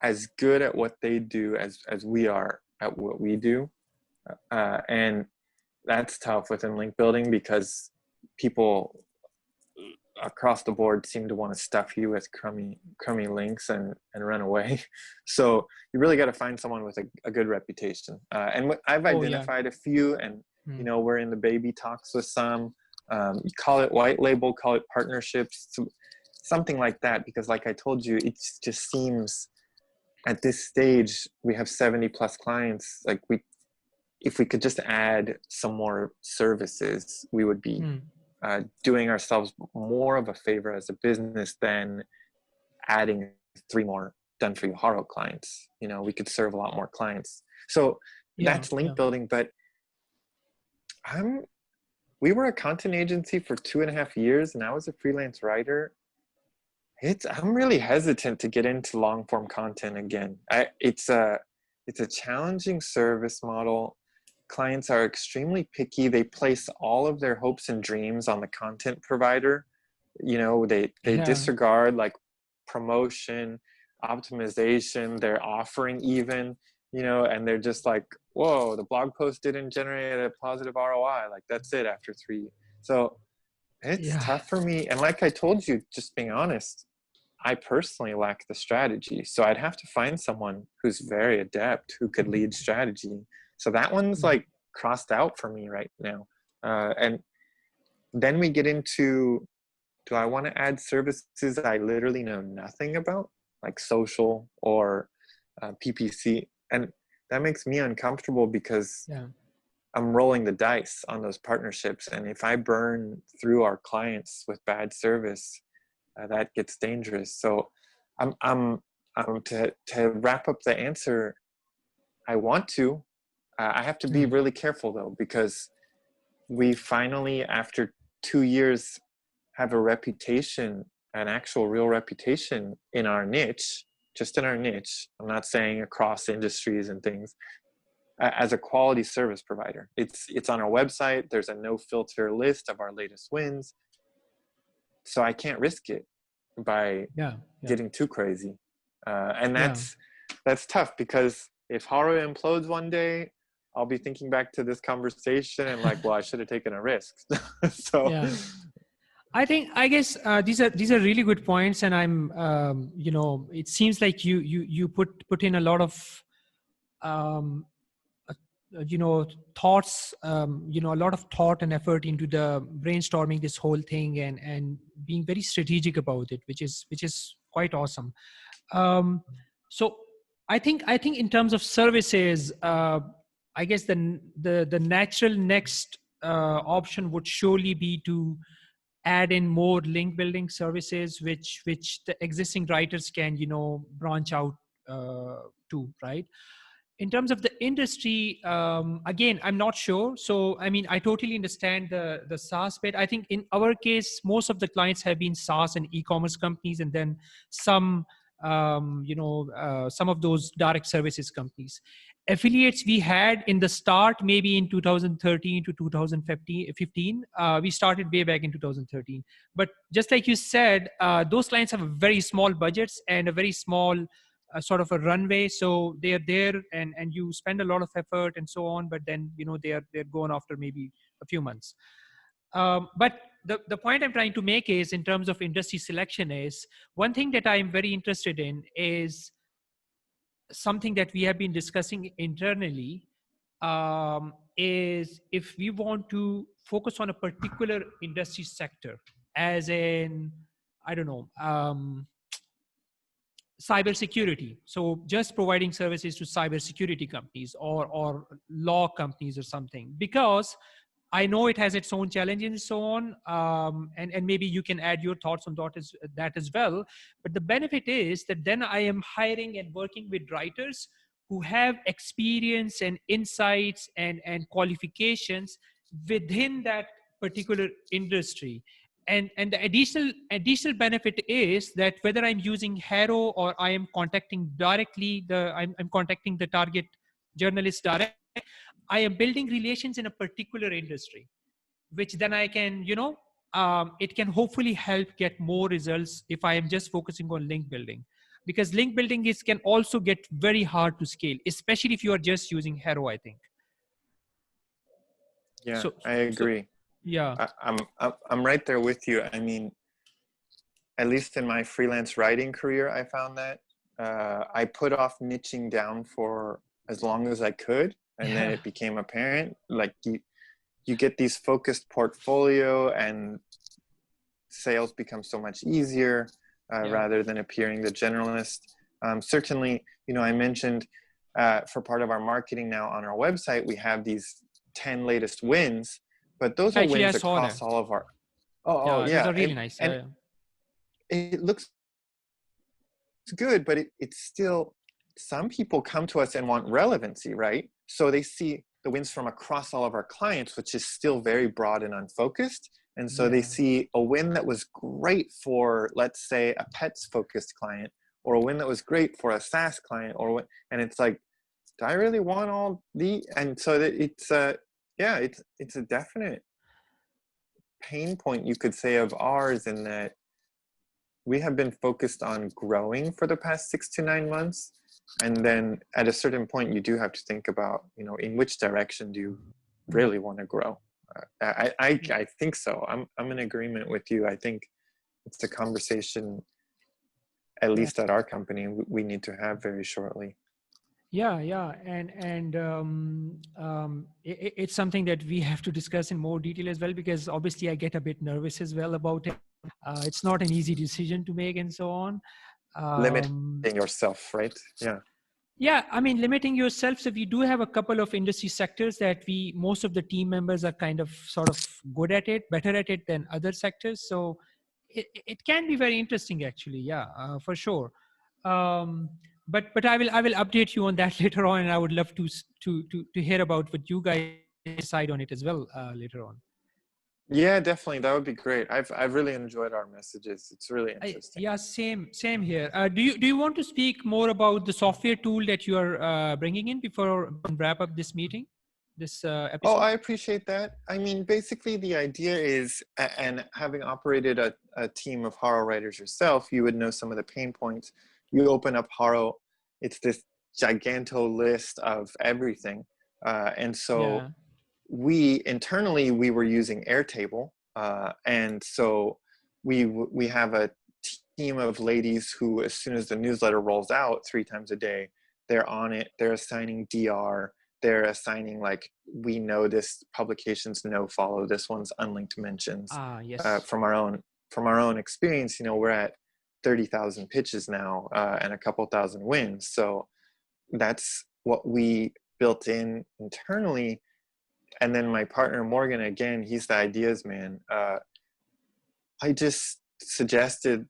as good at what they do as we are at what we do. And that's tough within link building because people across the board seem to want to stuff you with crummy links and run away. So you really got to find someone with a good reputation. And I've identified a few, and you know, we're in the baby talks with some. You call it white label, call it partnerships, something like that, because like I told you, it just seems at this stage we have 70 plus clients. Like if we could just add some more services, we would be doing ourselves more of a favor as a business than adding 3 more done for you HARO clients. You know, we could serve a lot more clients. So that's link building, but we were a content agency for 2.5 years, and I was a freelance writer. I'm really hesitant to get into long form content again. It's a challenging service model. Clients are extremely picky. They place all of their hopes and dreams on the content provider. You know, they disregard like promotion, optimization, their offering even, you know, and they're just like, whoa, the blog post didn't generate a positive ROI. Like that's it after 3. So it's tough for me. And like I told you, just being honest, I personally lack the strategy. So I'd have to find someone who's very adept, who could lead strategy. So that one's like crossed out for me right now. And then we get into, do I want to add services I literally know nothing about, like social or PPC? And that makes me uncomfortable because I'm rolling the dice on those partnerships. And if I burn through our clients with bad service, that gets dangerous. So to wrap up the answer, I want to. I have to be really careful though, because we finally, after 2 years, have a reputation, an actual real reputation in our niche, just in our niche. I'm not saying across industries and things, as a quality service provider. It's on our website. There's a no filter list of our latest wins. So I can't risk it by getting too crazy. And that's tough, because if HARO implodes one day, I'll be thinking back to this conversation and like, well, I should have taken a risk. So I guess these are really good points, and I'm you know, it seems like you put in a lot of you know, thoughts, you know, a lot of thought and effort into the brainstorming this whole thing and being very strategic about it, which is quite awesome. So I think in terms of services, I guess the natural next option would surely be to add in more link building services, which the existing writers can, you know, branch out to, right? In terms of the industry, again, I'm not sure. So, I mean, I totally understand the SaaS bit. I think in our case, most of the clients have been SaaS and e-commerce companies, and then some, you know, some of those direct services companies. Affiliates we had in the start, maybe in 2013 to 2015. We started way back in 2013. But just like you said, those clients have very small budgets and a very small a sort of a runway. So they're there and you spend a lot of effort and so on, but then, they're gone after maybe a few months. But the point I'm trying to make is, in terms of industry selection, is one thing that I'm very interested in is something that we have been discussing internally, is if we want to focus on a particular industry sector, as in, I don't know, cybersecurity. So just providing services to cybersecurity companies or law companies or something, because I know it has its own challenges and so on. And maybe you can add your thoughts on that as well. But the benefit is that then I am hiring and working with writers who have experience and insights and qualifications within that particular industry. And the additional benefit is that whether I'm using HARO or I am contacting directly I'm contacting the target journalist direct, I am building relations in a particular industry, which then I can, it can hopefully help get more results if I am just focusing on link building, because link building can also get very hard to scale, especially if you are just using HARO, I think. Yeah, So, I agree. Yeah. I'm right there with you. I mean, at least in my freelance writing career, I found that I put off niching down for as long as I could, and then it became apparent. Like you get these focused portfolio, and sales become so much easier rather than appearing the generalist. Certainly, I mentioned for part of our marketing now on our website, we have these 10 latest wins, but those are Actually, I wins saw across that. all of our. Those are really nice. And it looks good, but it's still, some people come to us and want relevancy, right? So they see the wins from across all of our clients, which is still very broad and unfocused. And so they see a win that was great for, let's say, a pets focused client, or a win that was great for a SaaS client, and it's like, do I really want all the? And so that it's a definite pain point, you could say, of ours, in that we have been focused on growing for the past 6 to 9 months. And then at a certain point, you do have to think about, in which direction do you really want to grow? I think so. I'm in agreement with you. I think it's a conversation, at least at our company, we need to have very shortly. Yeah, and it's something that we have to discuss in more detail as well, because obviously I get a bit nervous as well about it. It's not an easy decision to make and so on. Limiting yourself, right? Yeah, I mean, limiting yourself. So we do have a couple of industry sectors that most of the team members are kind of sort of good at it, better at it than other sectors. So it can be very interesting, actually. Yeah, for sure. But I will update you on that later on, and I would love to hear about what you guys decide on it as well later on. Yeah, definitely. That would be great. I've really enjoyed our messages. It's really interesting. Yeah, same here. Do you want to speak more about the software tool that you are bringing in before we wrap up this meeting, this episode? Oh, I appreciate that. I mean, basically the idea is, and having operated a team of HARO writers yourself, you would know some of the pain points. You open up HARO, it's this giganto list of everything. And so we internally, we were using Airtable. And so we have a team of ladies who, as soon as the newsletter rolls out 3 times a day, they're on it, they're assigning DR, they're assigning, like, we know this publication's no follow, this one's unlinked mentions. From our own experience, we're at 30,000 pitches now and a couple thousand wins. So that's what we built in internally. And then my partner Morgan, again, he's the ideas man. I just suggested,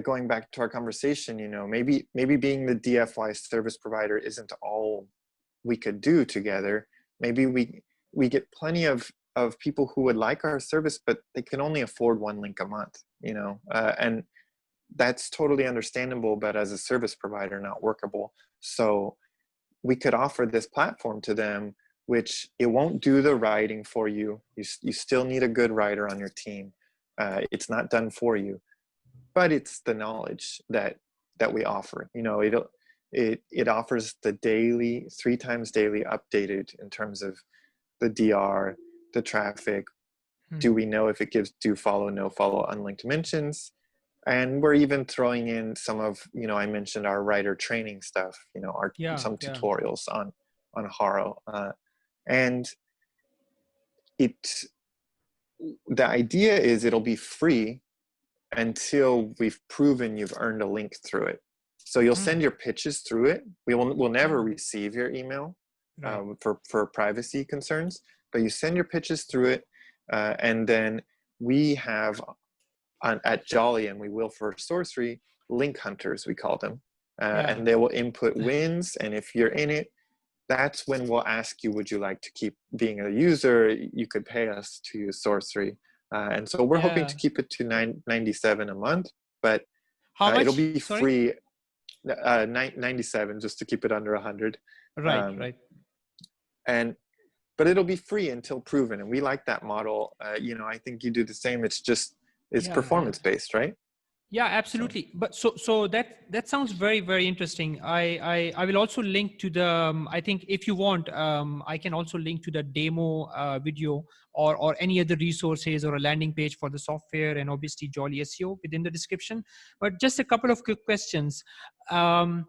going back to our conversation, maybe being the DFY service provider isn't all we could do together. Maybe we get plenty of people who would like our service, but they can only afford 1 link a month, and that's totally understandable, but as a service provider, not workable. So we could offer this platform to them, which it won't do the writing for you. You still need a good writer on your team. It's not done for you, but it's the knowledge that that we offer. You know, it offers the daily, 3 times daily updated in terms of the DR, the traffic. Do we know if it gives do follow, no follow, unlinked mentions? And we're even throwing in some of, you know, I mentioned our writer training stuff, you know, some tutorials on HARO. And the idea is it'll be free until we've proven you've earned a link through it. So you'll send your pitches through it. We'll never receive your email for privacy concerns, but you send your pitches through it. And then we have at Jolly, and we will for Sourcery, link hunters, we call them. And they will input wins. And if you're in it, that's when we'll ask you, would you like to keep being a user? You could pay us to use Sourcery. And so we're hoping to keep it to $97 a month, but how much? It'll be free, 97, just to keep it under 100. Right. But it'll be free until proven. And we like that model. You know, I think you do the same. It's performance based, right? Yeah, absolutely. But so that sounds very, very interesting. I will also link to the, I think if you want, I can also link to the demo video or any other resources or a landing page for the software, and obviously Jolly SEO within the description. But just a couple of quick questions. The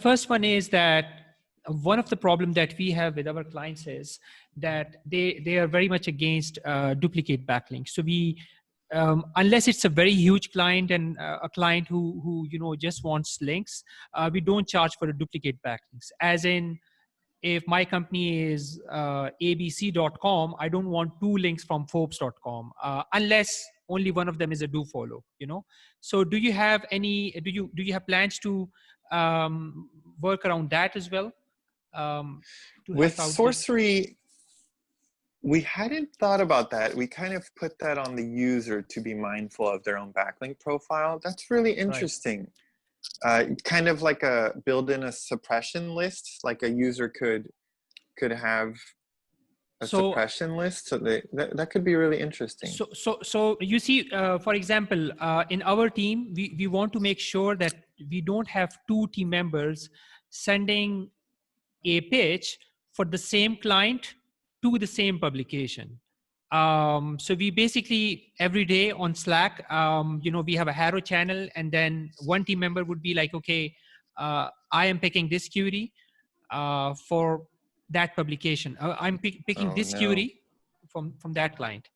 first one is that one of the problems that we have with our clients is that they are very much against duplicate backlinks. So we, unless it's a very huge client and a client who you know just wants links, we don't charge for the duplicate backlinks. As in, if my company is abc.com, I don't want 2 links from forbes.com unless only one of them is a do follow, you know. So do you have have plans to work around that as well? With Sourcery, we hadn't thought about that. We kind of put that on the user to be mindful of their own backlink profile. That's really interesting. Kind of like build in a suppression list, like a user could have a suppression list. So that could be really interesting. So you see, for example, in our team, we want to make sure that we don't have 2 team members sending a pitch for the same client to the same publication. So we basically every day on Slack, you know, we have a HARO channel, and then one team member would be like, okay, I am picking this query for that publication. I'm picking this query from that client.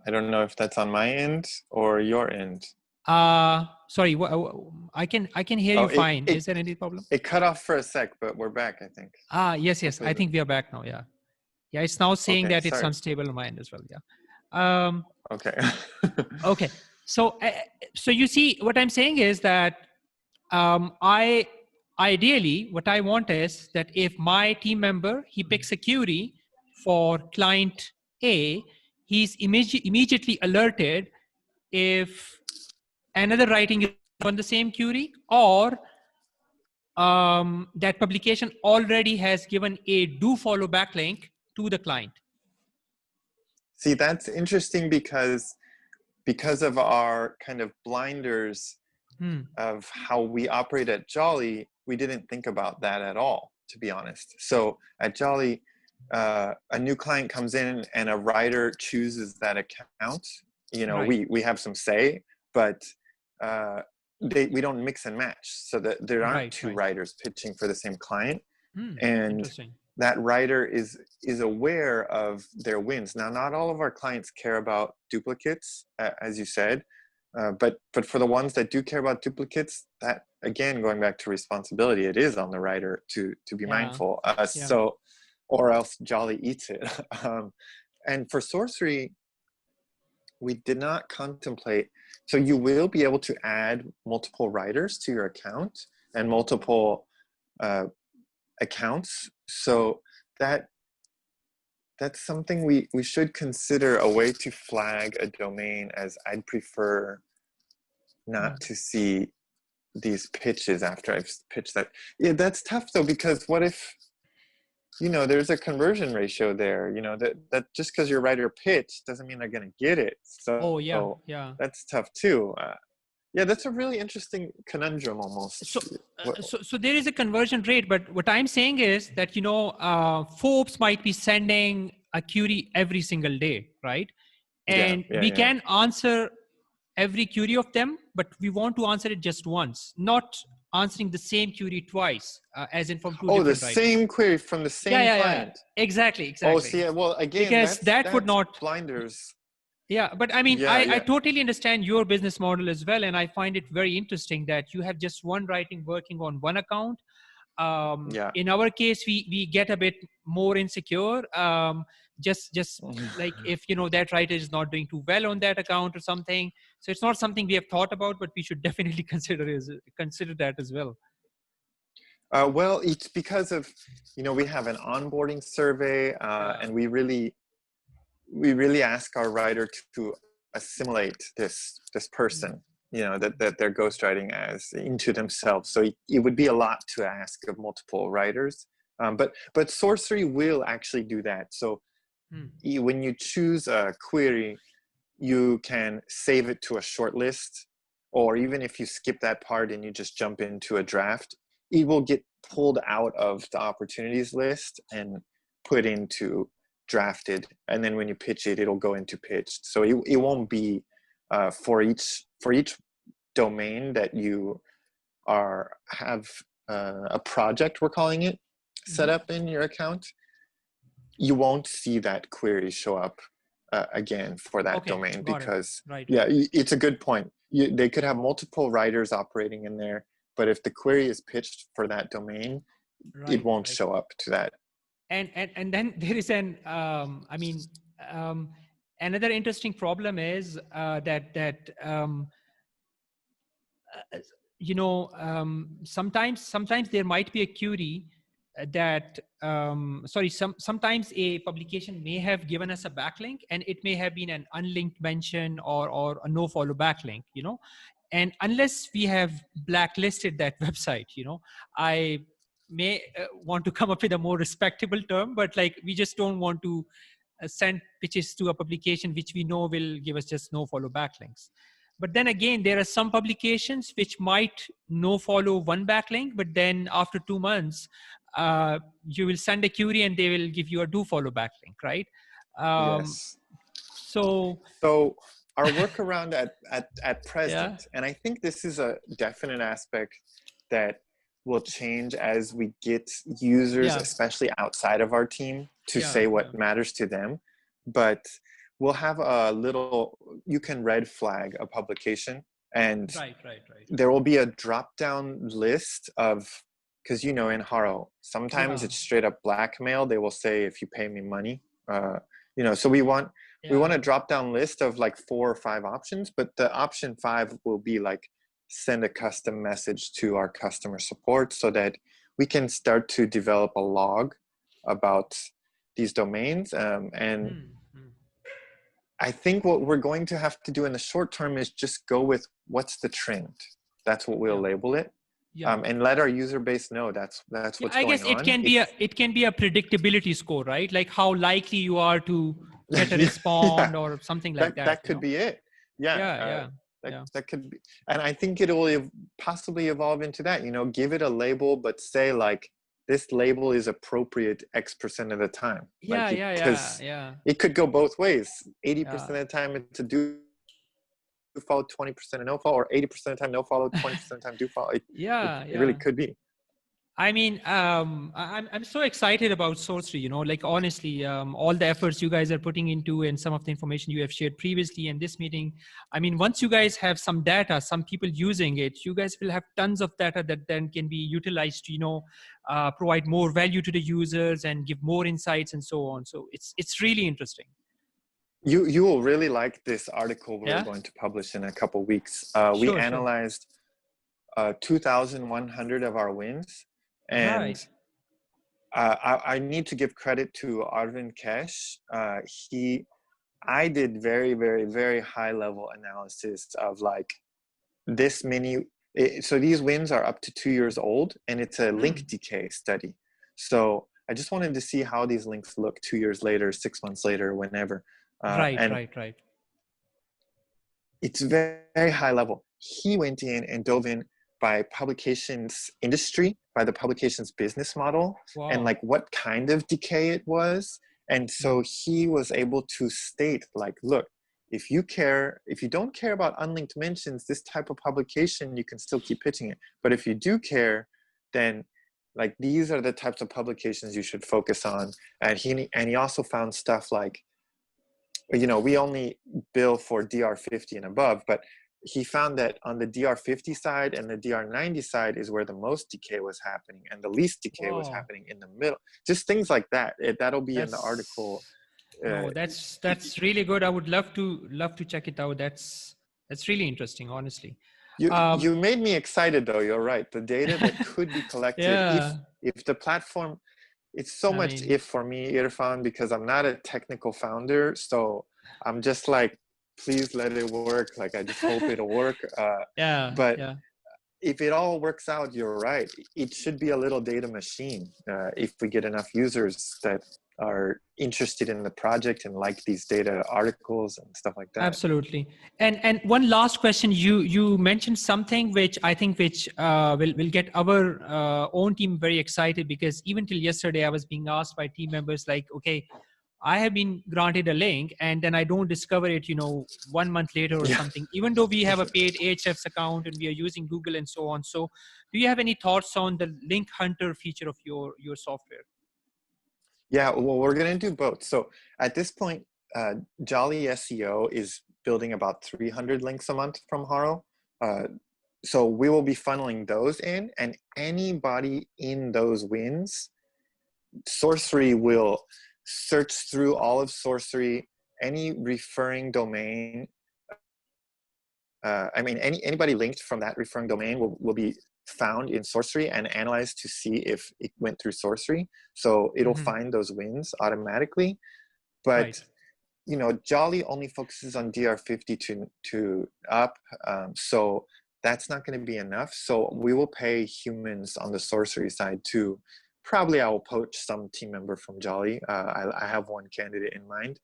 I don't know if that's on my end or your end. Sorry, I can hear you fine. Is there any problem? It cut off for a sec, but we're back, I think. Yes. Hopefully. I think we are back now. Yeah. It's now saying that it's unstable on my end as well. Yeah. Okay. Okay. So you see, what I'm saying is that ideally, what I want is that if my team member, he picks a query for client A, he's immediately alerted if another writing is on the same query, or that publication already has given a do follow backlink to the client. See, that's interesting because of our kind of blinders of how we operate at Jolly, we didn't think about that at all, to be honest. So at Jolly, a new client comes in and a writer chooses that account. You know, we have some say, but we don't mix and match, so that there aren't 2 writers pitching for the same client. And that writer is aware of their wins. Now, not all of our clients care about duplicates, as you said, but for the ones that do care about duplicates, that, again, going back to responsibility, it is on the writer to be mindful. So, or else Jolly eats it. And for Sourcery, we did not contemplate. So you will be able to add multiple writers to your account and multiple accounts. So that's something we should consider, a way to flag a domain as I'd prefer not to see these pitches after I've pitched that. Yeah, that's tough though, because what if you know, there's a conversion ratio there, you know, that just because your writer pitched doesn't mean they're going to get it. Oh, So yeah, yeah. that's tough too. Yeah, that's a really interesting conundrum almost. So there is a conversion rate, but what I'm saying is that, you know, folks might be sending a query every single day, right? Yeah, And yeah, we yeah. can answer every query of them, but we want to answer it just once, not answering the same query twice, as in from two Oh, the different writers. same query from the Yeah, same yeah, yeah. client. Exactly, Oh, exactly. see, well, again, Because that would that's not. blinders. Yeah, but I mean, Yeah, I yeah, totally understand your business model as well, and I find it very interesting that you have just one writing working on one account. yeah. In our case, we get a bit more insecure. Just like if, you know, that writer is not doing too well on that account or something. So it's not something we have thought about, but we should definitely consider that as well. Well, it's because of, you know, we have an onboarding survey, and we really ask our writer to assimilate this person, you know, that they're ghostwriting as into themselves. So it would be a lot to ask of multiple writers, but Sourcery will actually do that. So when you choose a query, you can save it to a short list, or even if you skip that part and you just jump into a draft, it will get pulled out of the opportunities list and put into drafted, and then when you pitch it, it'll go into pitched. So it won't be for each domain that you have a project, we're calling it, set up in your account. You won't see that query show up again for that domain, because it's a good point. They could have multiple writers operating in there, but if the query is pitched for that domain, it won't show up to that. And then there is another interesting problem is that you know, sometimes there might be a query that sometimes a publication may have given us a backlink, and it may have been an unlinked mention or a no follow backlink, you know, and unless we have blacklisted that website, you know, I may want to come up with a more respectable term, but like, we just don't want to send pitches to a publication which we know will give us just no follow backlinks. But then again, there are some publications which might no follow one backlink, but then after 2 months, you will send a query and they will give you a do follow backlink, right? Yes. So our workaround at present, and I think this is a definite aspect that will change as we get users, especially outside of our team, to say what matters to them. But we'll have a little, you can red flag a publication, and there will be a drop down list of, because, you know, in HARO, sometimes it's straight up blackmail. They will say, if you pay me money, you know, so we want a drop down list of like 4 or 5 options, but the option 5 will be like, send a custom message to our customer support, so that we can start to develop a log about these domains. I think what we're going to have to do in the short term is just go with what's the trend. That's what we'll label it. And let our user base know that's what's going on. I guess it can be a predictability score, right? Like how likely you are to get a respond or something like that. That could be it. That could be, and I think it will possibly evolve into that. You know, give it a label, but say like, this label is appropriate X% of the time. Because it could go both ways. 80% of the time it's a do follow, 20% a no follow, or 80% of the time no follow, 20% of the time do follow. It really could be. I mean, I'm so excited about Sourcery, you know, like honestly, all the efforts you guys are putting into and some of the information you have shared previously in this meeting. I mean, once you guys have some data, some people using it, you guys will have tons of data that then can be utilized to, you know, provide more value to the users and give more insights and so on. So it's really interesting. You will really like this article we're going to publish in a couple weeks. We analyzed 2,100 of our wins. And I need to give credit to Arvind Kesh. I did very, very, very high level analysis of like this many. So these wins are up to 2 years old, and it's a link decay study. So I just wanted to see how these links look 2 years later, 6 months later, whenever. Right, And right, right. it's very, very high level. He went in and dove in by publications industry, by the publications business model, and Wow. like what kind of decay it was. And Mm. so he was able to state like, look, if you don't care about unlinked mentions, this type of publication, you can still keep pitching it. But if you do care, then like these are the types of publications you should focus on. And he also found stuff like, you know, we only bill for DR50 and above, but he found that on the DR50 side and the DR90 side is where the most decay was happening, and the least decay was Wow. happening in the middle. Just things like that. That'll be in the article. That's no, that's really good. I would love to check it out. That's really interesting, honestly. You made me excited though. You're right. The data that could be collected Yeah, if the platform, it's so I much mean, if for me, Irfan, because I'm not a technical founder. So I'm just like, please let it work. Like I just hope it'll work. yeah, But yeah. if it all works out, you're right. It should be a little data machine if we get enough users that are interested in the project and like these data articles and stuff like that. Absolutely. And one last question. You mentioned something which I think which will get our own team very excited, because even till yesterday I was being asked by team members like, okay, I have been granted a link and then I don't discover it, 1 month later or Yeah. something, even though we have a paid Ahrefs account and we are using Google and so on. So do you have any thoughts on the link hunter feature of your software? Yeah, well, we're going to do both. So at this point, Jolly SEO is building about 300 links a month from HARO. So we will be funneling those in, and anybody in those wins, Sourcery will search through all of Sourcery, any referring domain. Anybody linked from that referring domain will be found in Sourcery and analyzed to see if it went through Sourcery. So it'll Hmm. find those wins automatically. But Right. you know, Jolly only focuses on DR50 to up, so that's not going to be enough. So we will pay humans on the Sorcery side too. Probably I will poach some team member from Jolly. I have one candidate in mind,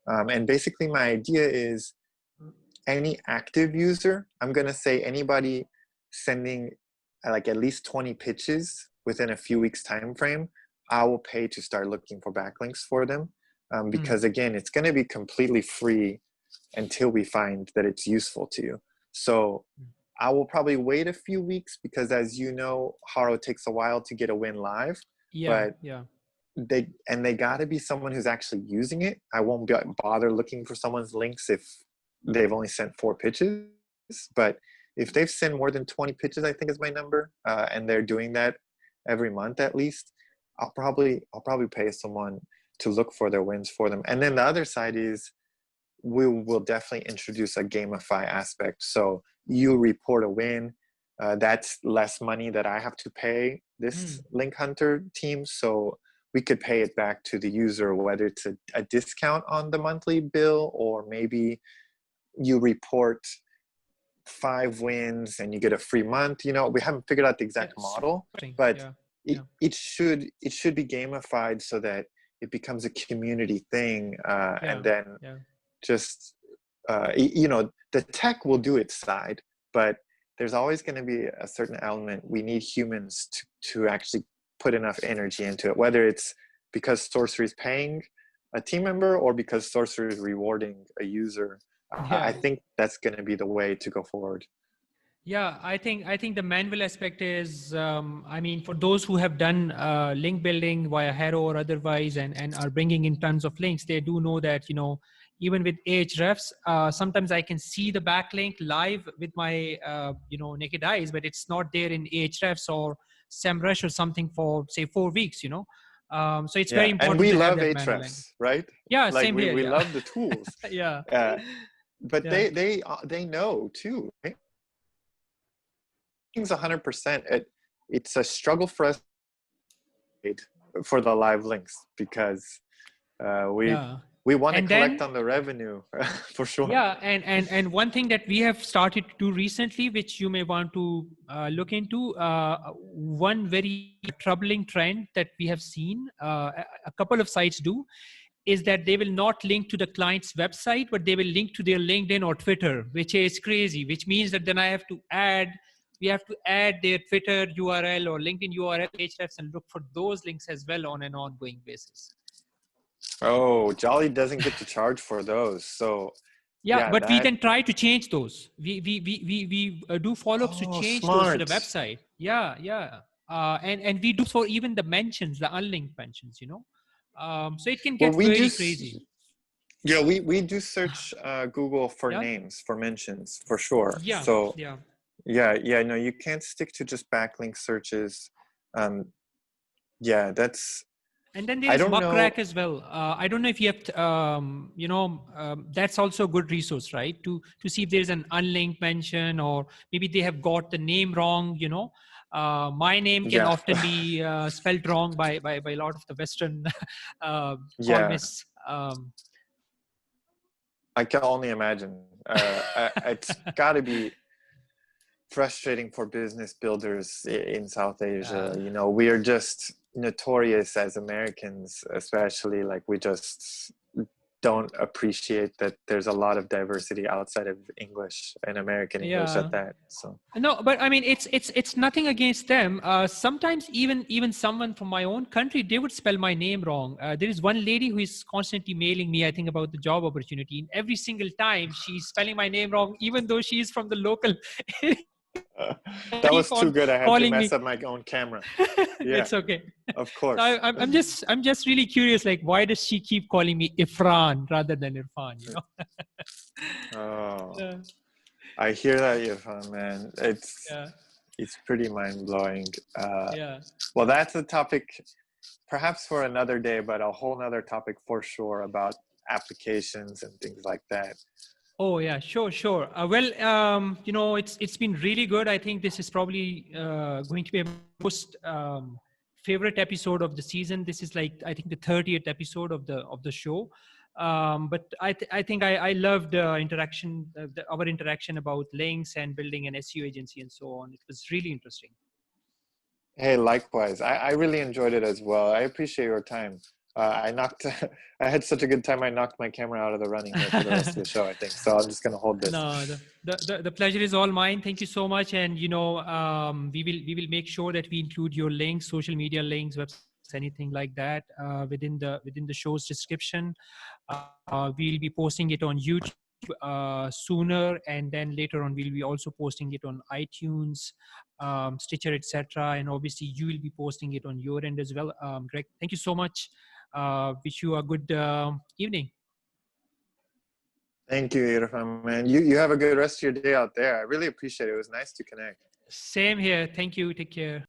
and basically my idea is any active user. I'm going to say anybody sending like at least 20 pitches within a few weeks time frame, I will pay to start looking for backlinks for them. Hmm. Because again, it's going to be completely free until we find that it's useful to you. So I will probably wait a few weeks because, as you know, HARO takes a while to get a win live, Yeah, but yeah. they got to be someone who's actually using it. I won't bother looking for someone's links if they've only sent 4 pitches, but if they've sent more than 20 pitches, I think is my number, and they're doing that every month at least, I'll probably pay someone to look for their wins for them. And then the other side is we will definitely introduce a gamify aspect. So you report a win, that's less money that I have to pay this Hmm. link hunter team. So we could pay it back to the user, whether it's a discount on the monthly bill, or maybe you report 5 wins and you get a free month. You know, we haven't figured out the exact That's model, interesting. but Yeah, it, yeah. it should be gamified so that it becomes a community thing, Yeah, and then yeah. just you know, the tech will do its side, but there's always going to be a certain element. We need humans to actually put enough energy into it, whether it's because Sorcery is paying a team member or because Sorcery is rewarding a user. I Yeah. think that's going to be the way to go forward. Yeah, I think the manual aspect is, I mean, for those who have done link building via HARO or otherwise, and are bringing in tons of links, they do know that, even with Ahrefs, sometimes I can see the backlink live with my naked eyes, but it's not there in Ahrefs or SEMrush or something for say 4 weeks. So it's very Yeah, and important we to have love that manual link. Ahrefs, right? Yeah, Like same here. we Yeah, love the tools, yeah, uh, but yeah. they know too. Right? Things 100%. It's a struggle for us for the live links because we Yeah. we want to And collect then, on the revenue for sure. yeah, and one thing that we have started to do recently, which you may want to look into, one very troubling trend that we have seen, a couple of sites do, is that they will not link to the client's website, but they will link to their LinkedIn or Twitter, which is crazy, which means that then we have to add their Twitter URL or LinkedIn URL, Ahrefs, and look for those links as well on an ongoing basis. Oh, Jolly doesn't get to charge for those. So Yeah, yeah, but we that, then try to change those. We do follow-ups to oh, change those to the smart. website. Yeah, yeah. And we do for even the mentions, the unlinked mentions, you know. So it can Well, get very crazy. yeah, we do search Google for Yeah, names, for mentions, for sure. yeah, So yeah. yeah, no, you can't stick to just backlink searches. Um, yeah, that's, And then there I is don't know. Muckrack as well. I don't know if you have, that's also a good resource, right? To see if there's an unlinked mention, or maybe they have got the name wrong. You know, my name can Yeah, often be spelled wrong by a lot of the Western yeah, columnists. I can only imagine. It's got to be frustrating for business builders in South Asia. You know, we are just notorious as Americans, especially, like, we just don't appreciate that there's a lot of diversity outside of English and American English Yeah. at that. So No, but I mean, it's nothing against them. Sometimes even someone from my own country, they would spell my name wrong. There is one lady who is constantly mailing me, I think, about the job opportunity, and every single time she's spelling my name wrong, even though she's from the local. that Keep was too on good. I had to calling mess me. up my own camera. Yeah, It's okay. of So course. I'm just really curious, like, why does she keep calling me Ifran rather than Irfan? You know? Oh, Yeah, I hear that, Irfan, man. yeah, It's pretty mind blowing. yeah. Well, that's a topic perhaps for another day, but a whole nother topic for sure, about applications and things like that. Oh yeah, sure, sure. Well, you know, it's been really good. I think this is probably going to be a most favorite episode of the season. This is, like, I think, the 30th episode of the show. But I think I loved interaction, our interaction about links and building an SEO agency and so on. It was really interesting. Hey, likewise. I really enjoyed it as well. I appreciate your time. I knocked, I had such a good time. I knocked my camera out of the running here for the rest of the show, I think. So I'm just going to hold this. No, the pleasure is all mine. Thank you so much. And, you know, we will make sure that we include your links, social media links, websites, anything like that, within the show's description. We'll be posting it on YouTube sooner, and then later on we'll be also posting it on iTunes, Stitcher, etc. And obviously you will be posting it on your end as well. Greg, thank you so much. Wish you a good evening. Thank you, Irfan, man. You have a good rest of your day out there. I really appreciate it. It was nice to connect. Same here. Thank you. Take care.